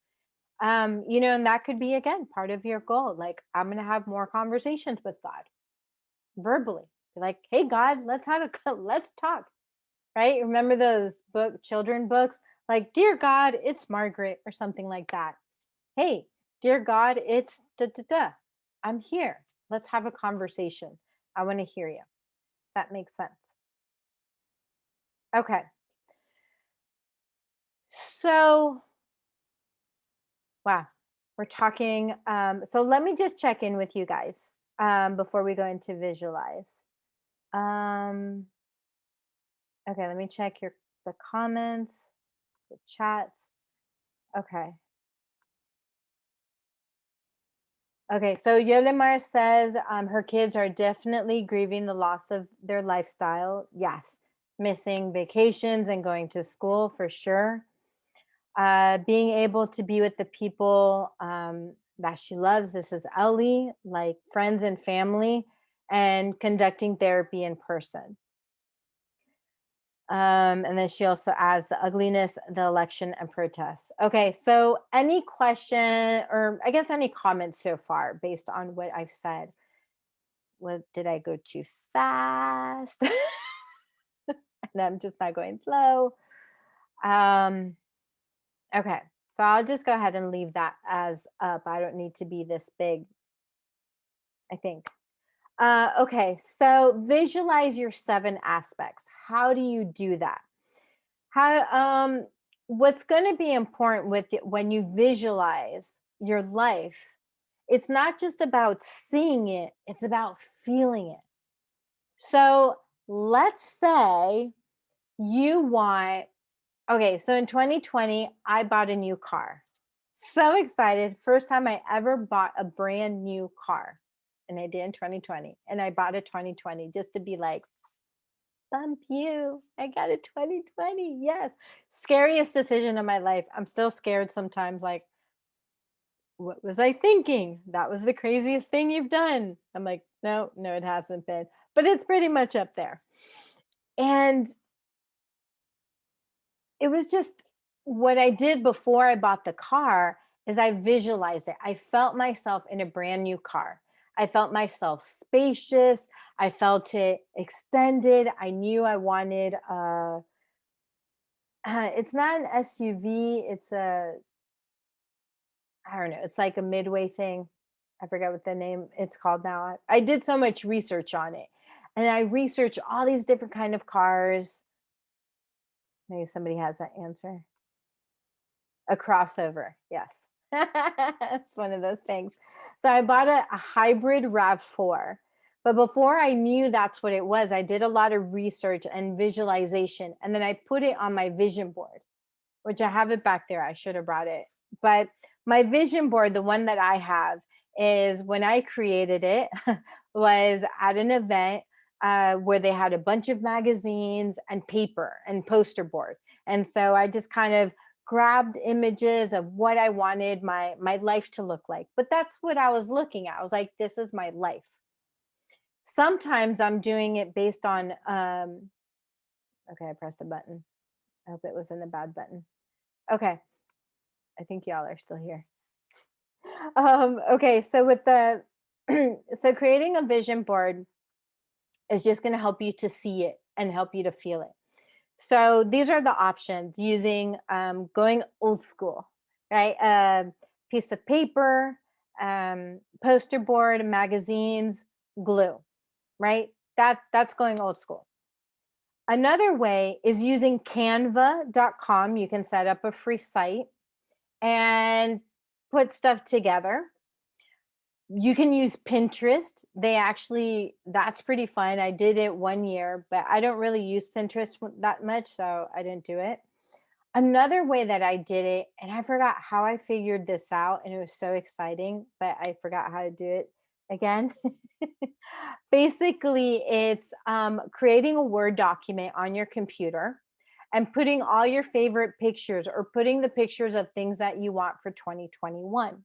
And that could be again part of your goal. Like, I'm gonna have more conversations with God verbally. Like, hey God, let's talk. Right? Remember those children books? Like, dear God, it's Margaret, or something like that. Hey, dear God, it's da da da. I'm here. Let's have a conversation. I want to hear you. That makes sense. Okay. So, wow, we're talking. So let me just check in with you guys before we go into visualize. Okay, let me check the comments, the chats. Okay. Okay, so Yolimar says her kids are definitely grieving the loss of their lifestyle. Yes, missing vacations and going to school for sure. Being able to be with the people that she loves. This is Ellie, like friends and family, and conducting therapy in person. And then she also adds the ugliness, the election, and protests. Okay, so any question or I guess any comments so far based on what I've said? Did I go too fast? And I'm just not going slow. Okay, so I'll just go ahead and leave that as up. I don't need to be this big, I think. Okay, so visualize your 7 aspects. How do you do that? How what's going to be important with it when you visualize your life, it's not just about seeing it, it's about feeling it. So let's say you want, okay, so in 2020, I bought a new car. So excited. First time I ever bought a brand new car. And I did in 2020. And I bought a 2020 just to be like, bump you. I got a 2020. Yes. Scariest decision of my life. I'm still scared sometimes. Like, what was I thinking? That was the craziest thing you've done. I'm like, no, it hasn't been. But it's pretty much up there. And it was just what I did before I bought the car is I visualized it. I felt myself in a brand new car. I felt myself spacious. I felt it extended. I knew I wanted it's not an SUV, it's I don't know, it's like a midway thing. I forget what the name it's called now. I did so much research on it. And I researched all these different kind of cars. Maybe somebody has that answer. A crossover, yes. It's one of those things. So I bought a hybrid RAV4. But before I knew that's what it was, I did a lot of research and visualization. And then I put it on my vision board, which I have it back there. I should have brought it. But my vision board, the one that I have, is when I created it, was at an event where they had a bunch of magazines and paper and poster board. And so I just kind of grabbed images of what I wanted my life to look like. But that's what I was looking at. I was like, this is my life. Sometimes I'm doing it based on, okay, I pressed a button. I hope it wasn't a bad button. Okay. I think y'all are still here. Okay, so with the, so creating a vision board is just going to help you to see it and help you to feel it. So these are the options using, going old school, right? A piece of paper, poster board, magazines, glue, right? That's going old school. Another way is using canva.com. You can set up a free site and put stuff together. You can use Pinterest. That's pretty fun. I did it 1 year, but I don't really use Pinterest that much, so I didn't do it. Another way that I did it, and I forgot how I figured this out, and it was so exciting, but I forgot how to do it again. Basically, it's creating a Word document on your computer and putting all your favorite pictures or putting the pictures of things that you want for 2021.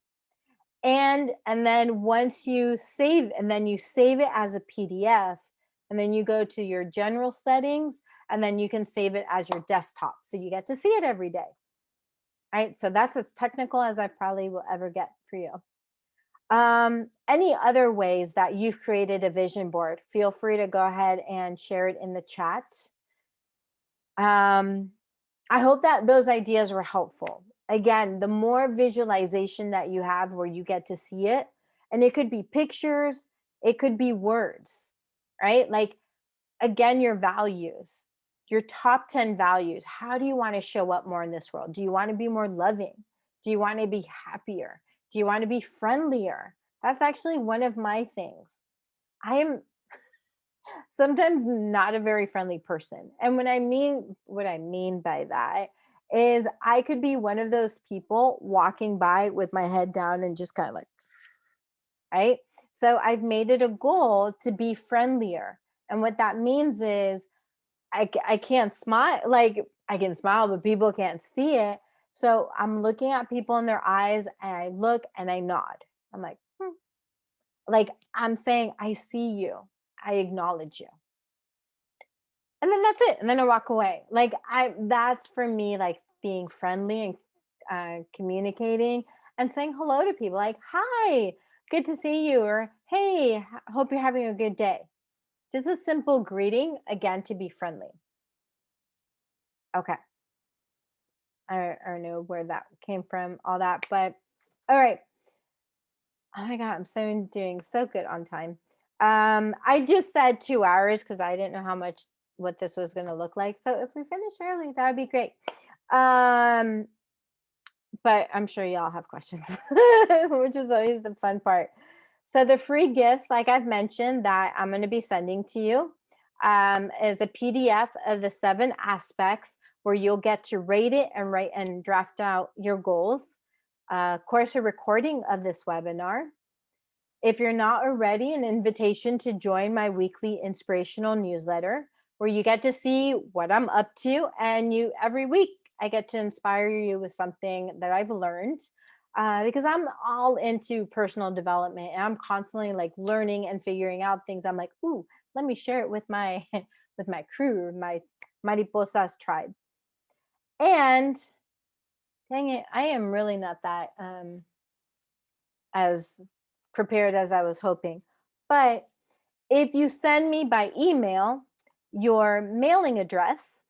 And then once you save, and then you save it as a PDF, and then you go to your general settings, and then you can save it as your desktop. So you get to see it every day. Right? So that's as technical as I probably will ever get for you. Any other ways that you've created a vision board, feel free to go ahead and share it in the chat. I hope that those ideas were helpful. Again, the more visualization that you have where you get to see it, and it could be pictures, it could be words, right? Like, again, your values, your top 10 values. How do you want to show up more in this world? Do you want to be more loving? Do you want to be happier? Do you want to be friendlier? That's actually one of my things. I am sometimes not a very friendly person. And what I mean by that is I could be one of those people walking by with my head down and just kind of like, right? So I've made it a goal to be friendlier. And what that means is I can't smile. Like, I can smile, but people can't see it. So I'm looking at people in their eyes and I look and I nod. I'm like, like I'm saying, I see you. I acknowledge you. And then that's it. And then I walk away. Like that's for me, like being friendly and communicating and saying hello to people. Like, hi, good to see you. Or, hey, hope you're having a good day. Just a simple greeting, again, to be friendly. Okay. I don't know where that came from, all that, but all right. Oh my God, I'm doing so good on time. I just said 2 hours because I didn't know how much what this was going to look like. So if we finish early, that would be great. But I'm sure y'all have questions, which is always the fun part. So the free gifts, like I've mentioned, that I'm going to be sending to you is a PDF of the 7 aspects where you'll get to rate it and write and draft out your goals. Of course, a recording of this webinar. If you're not already, an invitation to join my weekly inspirational newsletter where you get to see what I'm up to, and every week I get to inspire you with something that I've learned because I'm all into personal development and I'm constantly like learning and figuring out things. I'm like, ooh, let me share it with my with my crew, my Mariposas tribe. And dang it, I am really not that as prepared as I was hoping. But if you send me by email your mailing address,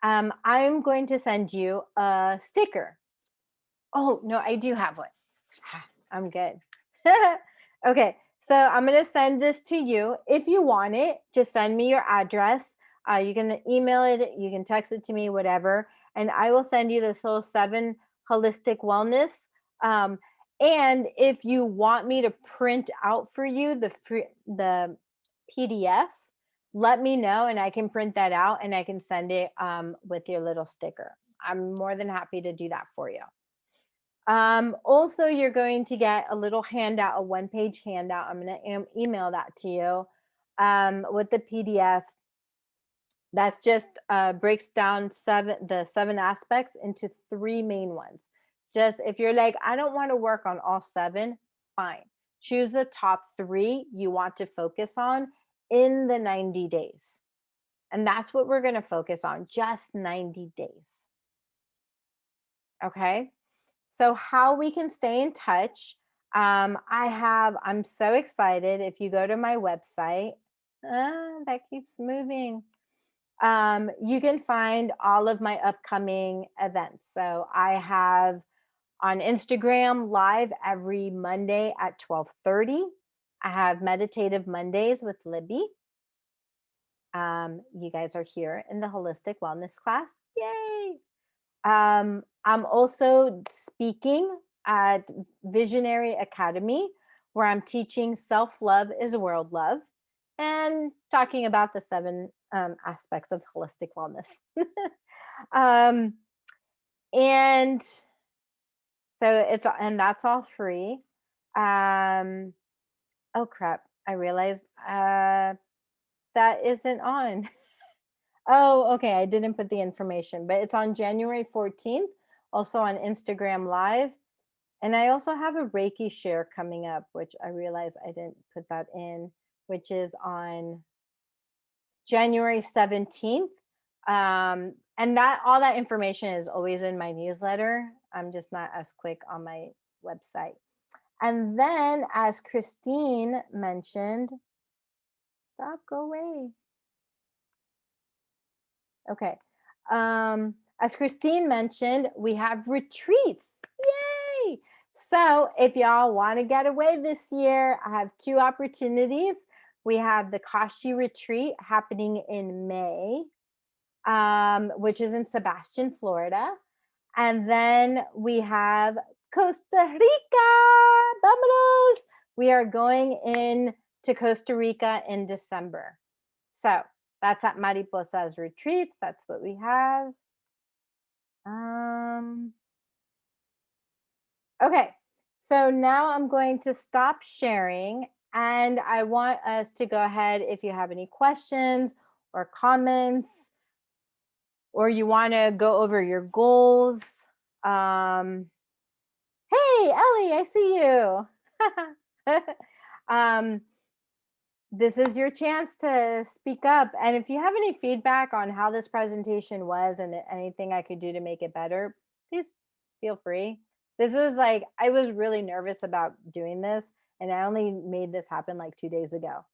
I'm going to send you a sticker. Oh, no, I do have one. I'm good. Okay, so I'm going to send this to you. If you want it, just send me your address. You can email it, you can text it to me, whatever. And I will send you this little 7 holistic wellness. And if you want me to print out for you the PDF, let me know and I can print that out and I can send it with your little sticker. I'm more than happy to do that for you. Also, you're going to get a little handout, a 1-page handout. I'm going to email that to you with the PDF. That's just breaks down the 7 aspects into 3 main ones. Just if you're like, I don't want to work on all 7, fine. Choose the top 3 you want to focus on in the 90 days. And that's what we're going to focus on, just 90 days. Okay. So how we can stay in touch. I'm so excited. If you go to my website, that keeps moving. You can find all of my upcoming events. So I have on Instagram live every Monday at 12:30. I have Meditative Mondays with Libby. You guys are here in the Holistic Wellness class. Yay! I'm also speaking at Visionary Academy, where I'm teaching self-love is world love and talking about the 7 aspects of holistic wellness. And so that's all free. Oh crap, I realized that isn't on. Oh, okay. I didn't put the information, but it's on January 14th, also on Instagram Live. And I also have a Reiki share coming up, which I realized I didn't put that in, which is on January 17th. And all that information is always in my newsletter. I'm just not as quick on my website. And then, as Christine mentioned, stop, go away. Okay. As Christine mentioned, we have retreats. Yay! So if y'all want to get away this year, I have 2 opportunities. We have the Kashi retreat happening in May, which is in Sebastian, Florida. And then we have Costa Rica. Vámonos! We are going in to Costa Rica in December. So that's at Mariposas Retreats. That's what we have. Okay, so now I'm going to stop sharing and I want us to go ahead if you have any questions or comments or you want to go over your goals. Hey, Ellie, I see you. This is your chance to speak up. And if you have any feedback on how this presentation was and anything I could do to make it better, please feel free. This was like, I was really nervous about doing this. And I only made this happen like 2 days ago.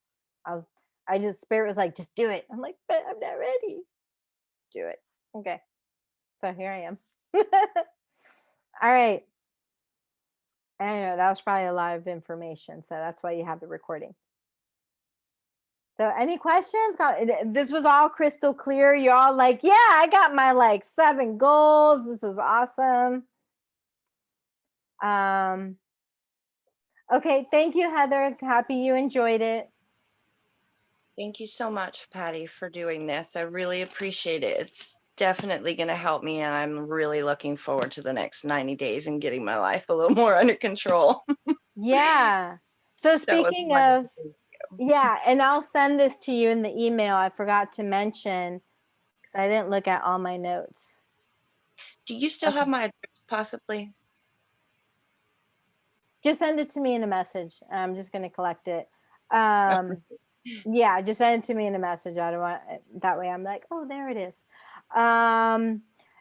Spirit was like, just do it. I'm like, but I'm not ready. Do it. Okay. So here I am. All right. I know that was probably a lot of information. So that's why you have the recording. So any questions? This was all crystal clear. You're all like, yeah, I got my like 7 goals. This is awesome. Okay, thank you, Heather. Happy you enjoyed it. Thank you so much, Patty, for doing this. I really appreciate it. It's definitely going to help me, and I'm really looking forward to the next 90 days and getting my life a little more under control. Yeah. So That was speaking wonderful. of, yeah, and I'll send this to you in the email. I forgot to mention because I didn't look at all my notes. Do you still have my address, possibly? Just send it to me in a message. I'm just going to collect it. Yeah, just send it to me in a message. I don't want that way. I'm like, oh, there it is. And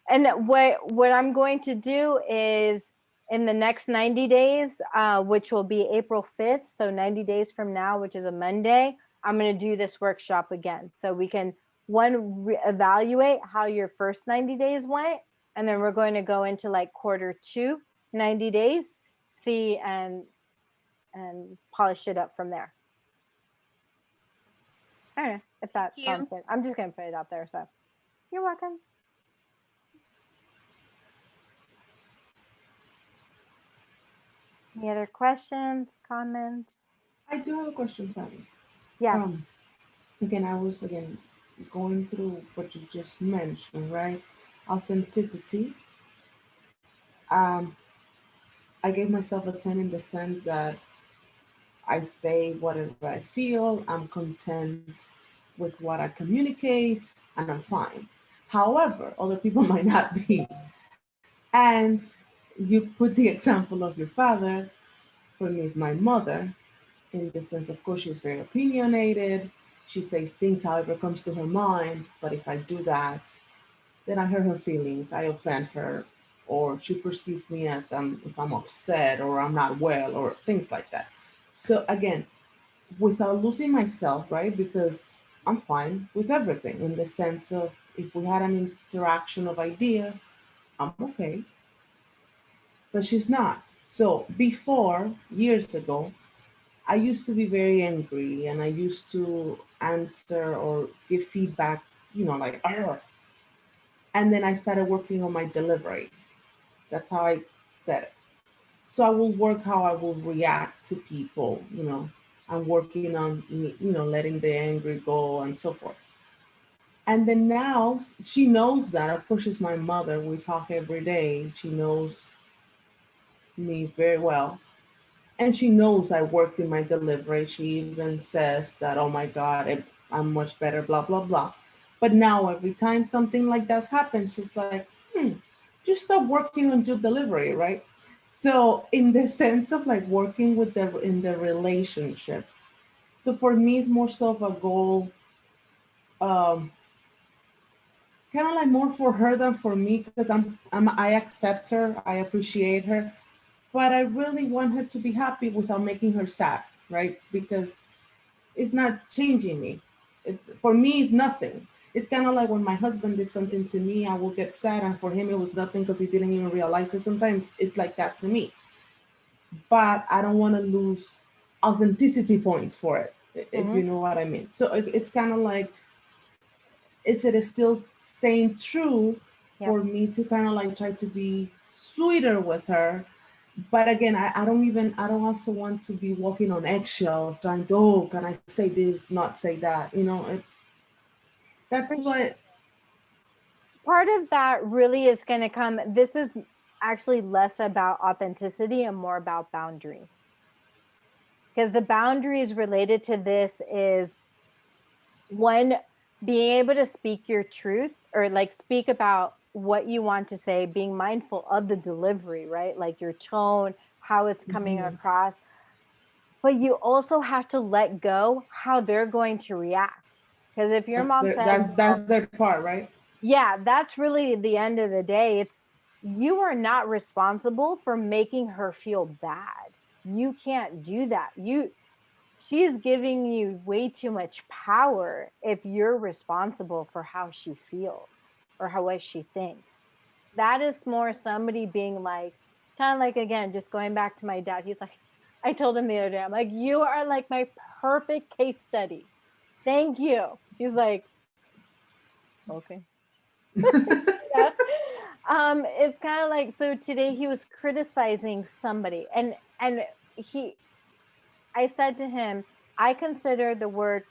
what I'm going to do is in the next 90 days, which will be April 5th, so 90 days from now, which is a Monday, I'm going to do this workshop again, so we can evaluate how your first 90 days went, and then we're going to go into like quarter 2, 90 days, see and polish it up from there. I don't know if that sounds good. I'm just going to put it out there. So you're welcome. Any other questions, comments? I do have a question, Patty. Yes. Again, I was going through what you just mentioned, right? Authenticity. I gave myself a 10 in the sense that I say whatever I feel, I'm content with what I communicate, and I'm fine. However, other people might not be. And you put the example of your father. For me, is my mother, in the sense, of course, she's very opinionated. She says things however comes to her mind. But if I do that, then I hurt her feelings, I offend her, or she perceives me as if I'm upset or I'm not well or things like that. So again, without losing myself, right? Because I'm fine with everything in the sense of if we had an interaction of ideas, I'm okay. But she's not. So before, years ago, I used to be very angry and I used to answer or give feedback, like, "Arr." And then I started working on my delivery. That's how I said it. So I will work how I will react to people, I'm working on, letting the anger go and so forth. And then now she knows that. Of course, she's my mother. We talk every day. She knows me very well. And she knows I worked in my delivery. She even says that, oh my God, I'm much better, blah, blah, blah. But now every time something like that happens, she's like, just stop working on your delivery, right? So in the sense of like working in the relationship. So for me, it's more so of a goal, kind of like more for her than for me, because I accept her, I appreciate her, but I really want her to be happy without making her sad, right? Because it's not changing me. It's for me, it's nothing. It's kind of like when my husband did something to me, I will get sad, and for him it was nothing because he didn't even realize it. Sometimes it's like that to me, but I don't want to lose authenticity points for it, if you know what I mean. So it's kind of like, is it still staying true for me to kind of like try to be sweeter with her? But again, I don't also want to be walking on eggshells trying to, oh, can I say this, not say that, that's what. Part of that really is going to come, this is actually less about authenticity and more about boundaries. Because the boundaries related to this is, one, being able to speak your truth or like speak about what you want to say, being mindful of the delivery, right? Like your tone, how it's coming across. But you also have to let go how they're going to react. Because if your mom says, that's their part, right? Yeah, that's really the end of the day. It's, you are not responsible for making her feel bad. You can't do that. She's giving you way too much power if you're responsible for how she feels or how she thinks. That is more somebody being like, kind of like, again, just going back to my dad. He's like, I told him the other day, I'm like, you are like my perfect case study. Thank you. He's like, okay. Yeah. It's kind of like, so today he was criticizing somebody, and I said to him, I consider the word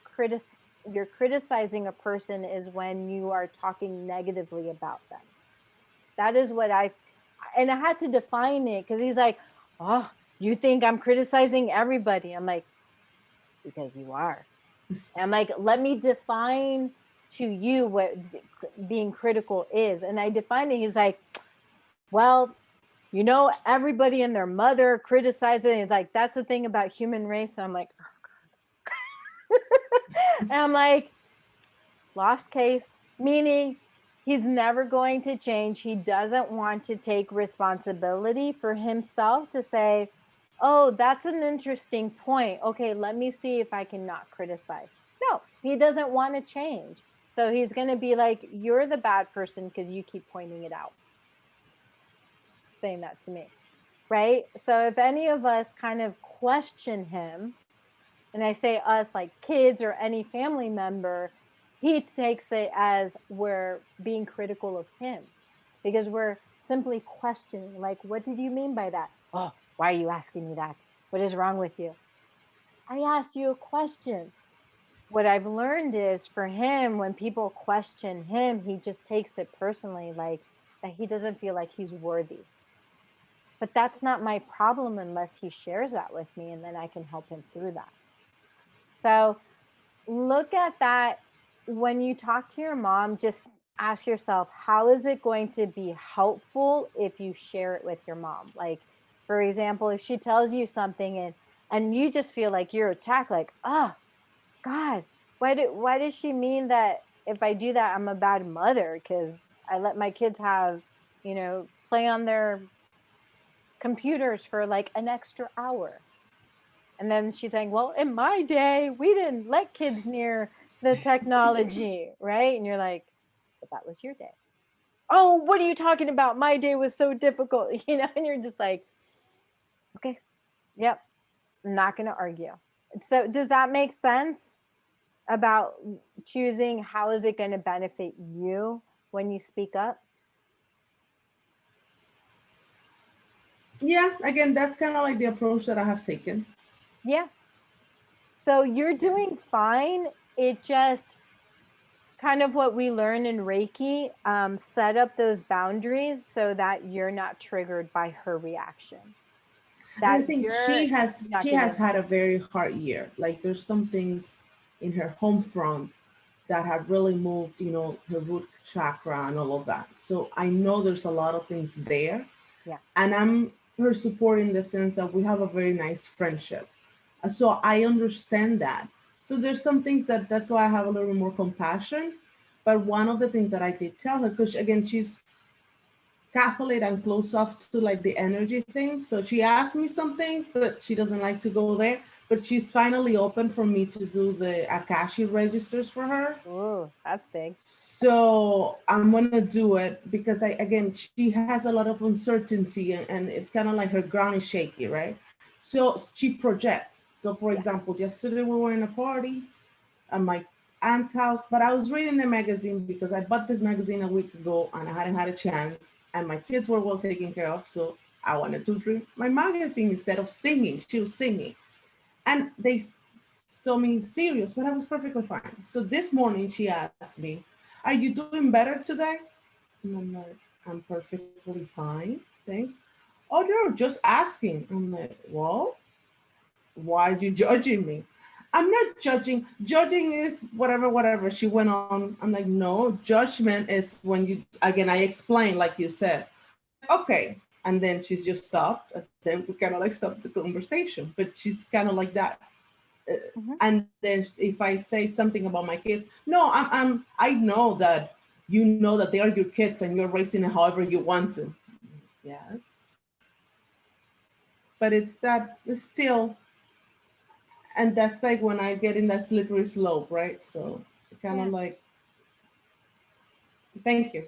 you're criticizing a person is when you are talking negatively about them. That is what and I had to define it, because he's like, oh, you think I'm criticizing everybody? I'm like, because you are. And I'm like, let me define to you what being critical is. And I defined it. He's like, well, everybody and their mother criticizes it. And he's like, that's the thing about human race. And I'm like, oh, God. And I'm like, lost case, meaning he's never going to change. He doesn't want to take responsibility for himself to say, oh, that's an interesting point. Okay, let me see if I can not criticize. No, he doesn't want to change. So he's going to be like, you're the bad person because you keep pointing it out. Saying that to me, right? So if any of us kind of question him, and I say us like kids or any family member, he takes it as we're being critical of him, because we're simply questioning, like, what did you mean by that? Oh, why are you asking me that? What is wrong with you? I asked you a question. What I've learned is, for him, when people question him, he just takes it personally, like that he doesn't feel like he's worthy. But that's not my problem unless he shares that with me, and then I can help him through that. So look at that. When you talk to your mom, just ask yourself, how is it going to be helpful if you share it with your mom? Like, for example, if she tells you something and you just feel like you're attacked, like, oh God, why does she mean that if I do that, I'm a bad mother because I let my kids have, play on their computers for like an extra hour? And then she's saying, well, in my day, we didn't let kids near the technology, right? And you're like, but that was your day. Oh, what are you talking about? My day was so difficult, and you're just like, okay, yep, I'm not going to argue. So does that make sense about choosing how is it going to benefit you when you speak up? Yeah, again, that's kind of like the approach that I have taken. Yeah. So you're doing fine. It just kind of what we learn in Reiki, set up those boundaries so that you're not triggered by her reaction. And I think she has had a very hard year. Like, there's some things in her home front that have really moved, her root chakra and all of that. So I know there's a lot of things there. Yeah. And I'm her support in the sense that we have a very nice friendship. So I understand that. So there's some things that's why I have a little more compassion. But one of the things that I did tell her, because again, she's Catholic and close off to like the energy thing. So she asked me some things, but she doesn't like to go there. But she's finally open for me to do the Akashi registers for her. Oh, that's big. So I'm gonna do it because she has a lot of uncertainty and it's kind of like her ground is shaky, right? So she projects. So for example, yesterday we were in a party at my aunt's house, but I was reading the magazine because I bought this magazine a week ago and I hadn't had a chance, and my kids were well taken care of. So I wanted to read my magazine instead of singing. She was singing. And they saw me serious, but I was perfectly fine. So this morning she asked me, are you doing better today? And I'm like, I'm perfectly fine, thanks. Oh, no, just asking. I'm like, well, why are you judging me? I'm not judging. Judging is whatever. She went on. I'm like, no, judgment is when you, again, I explained, like you said, okay. And then she's just stopped. And then we kind of like stopped the conversation, but she's kind of like that. And then if I say something about my kids, no, I know that you know that they are your kids and you're raising them however you want to. Yes. But it's still, and that's like when I get in that slippery slope, right? So kind of like, thank you.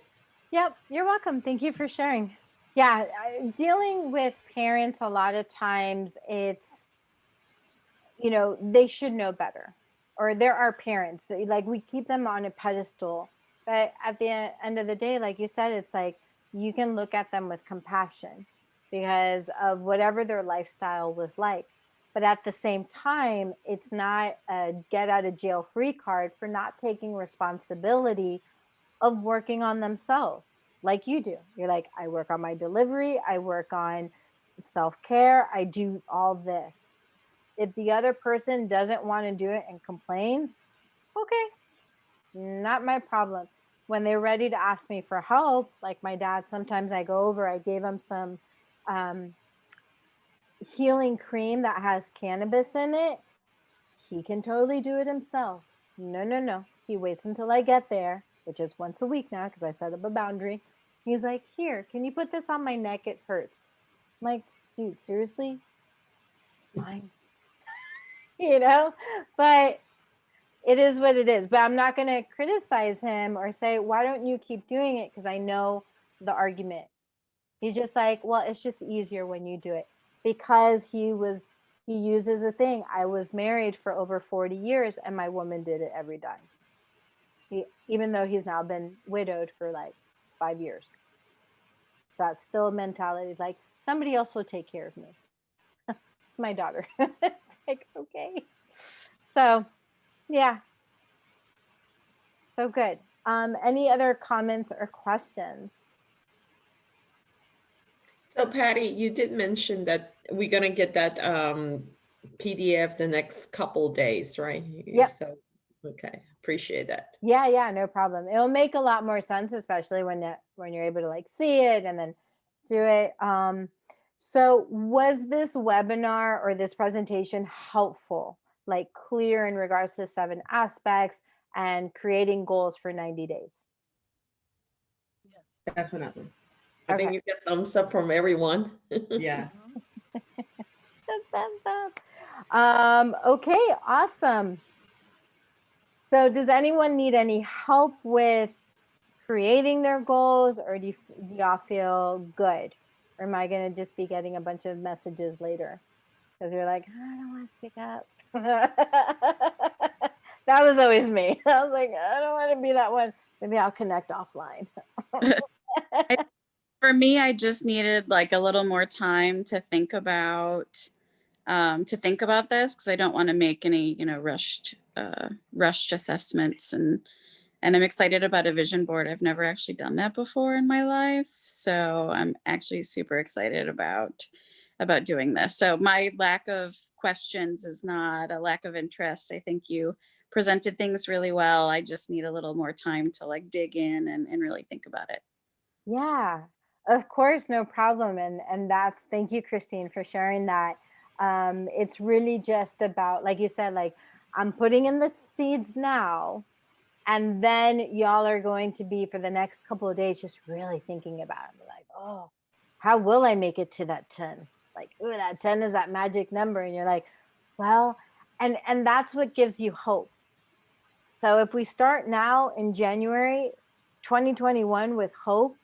Yep, you're welcome. Thank you for sharing. Yeah, dealing with parents, a lot of times it's, they should know better. or they're our parents. Like we keep them on a pedestal, but at the end of the day, like you said, it's like you can look at them with compassion because of whatever their lifestyle was like. But at the same time, it's not a get out of jail free card for not taking responsibility of working on themselves like you do. You're like, I work on my delivery, I work on self-care, I do all this. If the other person doesn't want to do it and complains, okay, not my problem. When they're ready to ask me for help, like my dad, sometimes I go over, I gave him some healing cream that has cannabis in it. He can totally do it himself. No. He waits until I get there, which is once a week now because I set up a boundary. He's like, here, can you put this on my neck? It hurts. I'm like, dude, seriously? Fine. You know, but it is what it is. But I'm not going to criticize him or say, why don't you keep doing it? Because I know the argument. He's just like, well, it's just easier when you do it. Because he uses a thing. I was married for over 40 years and my woman did it every time. Even though he's now been widowed for like 5 years. That's still a mentality. It's like, somebody else will take care of me. It's my daughter. It's like, okay. So, yeah. So good. Any other comments or questions? So Patty, you did mention that we're gonna get that PDF the next couple days, right? Yep. So, okay, appreciate that. Yeah, no problem. It'll make a lot more sense, especially when you're able to like see it and then do it. So was this webinar or this presentation helpful, like clear in regards to 7 aspects and creating goals for 90 days? Definitely. I think you get thumbs up from everyone. Yeah. Okay, awesome. So does anyone need any help with creating their goals, or do y'all feel good? Or am I going to just be getting a bunch of messages later? Because you're like, I don't want to speak up. That was always me. I was like, I don't want to be that one. Maybe I'll connect offline. For me, I just needed like a little more time to think about this, because I don't want to make any, rushed assessments, and I'm excited about a vision board. I've never actually done that before in my life, so I'm actually super excited about doing this. So my lack of questions is not a lack of interest. I think you presented things really well. I just need a little more time to like dig in and really think about it. Yeah, of course, no problem. And thank you, Christine, for sharing that. It's really just about, like you said, like I'm putting in the seeds now, and then y'all are going to be for the next couple of days just really thinking about it. Like, oh, how will I make it to that 10? Like, ooh, that 10 is that magic number. And you're like, well, and that's what gives you hope. So if we start now in January 2021 with hope,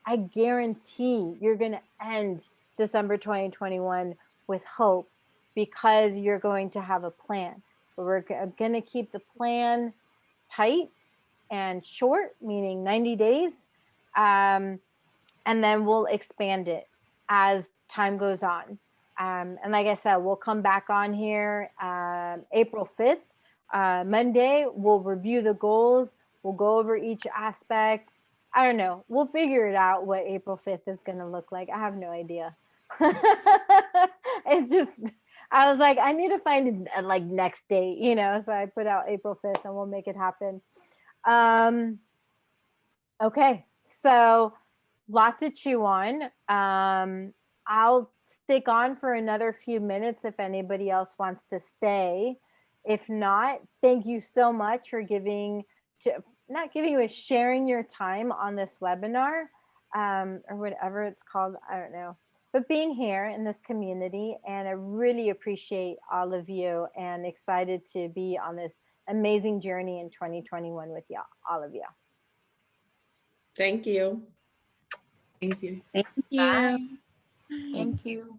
I guarantee you're going to end December 2021 with hope, because you're going to have a plan. But we're going to keep the plan tight and short, meaning 90 days. And then we'll expand it as time goes on. And like I said, we'll come back on here April 5th, Monday. We'll review the goals. We'll go over each aspect. I don't know. We'll figure it out what April 5th is going to look like. I have no idea. It's just, I was like, I need to find a like next date, so I put out April 5th and we'll make it happen. Okay, so lot to chew on. I'll stick on for another few minutes if anybody else wants to stay. If not, thank you so much for sharing your time on this webinar, or whatever it's called. I don't know, but being here in this community, and I really appreciate all of you and excited to be on this amazing journey in 2021 with y'all, all of you. Thank you. Thank you. Thank you. Bye. Thank you.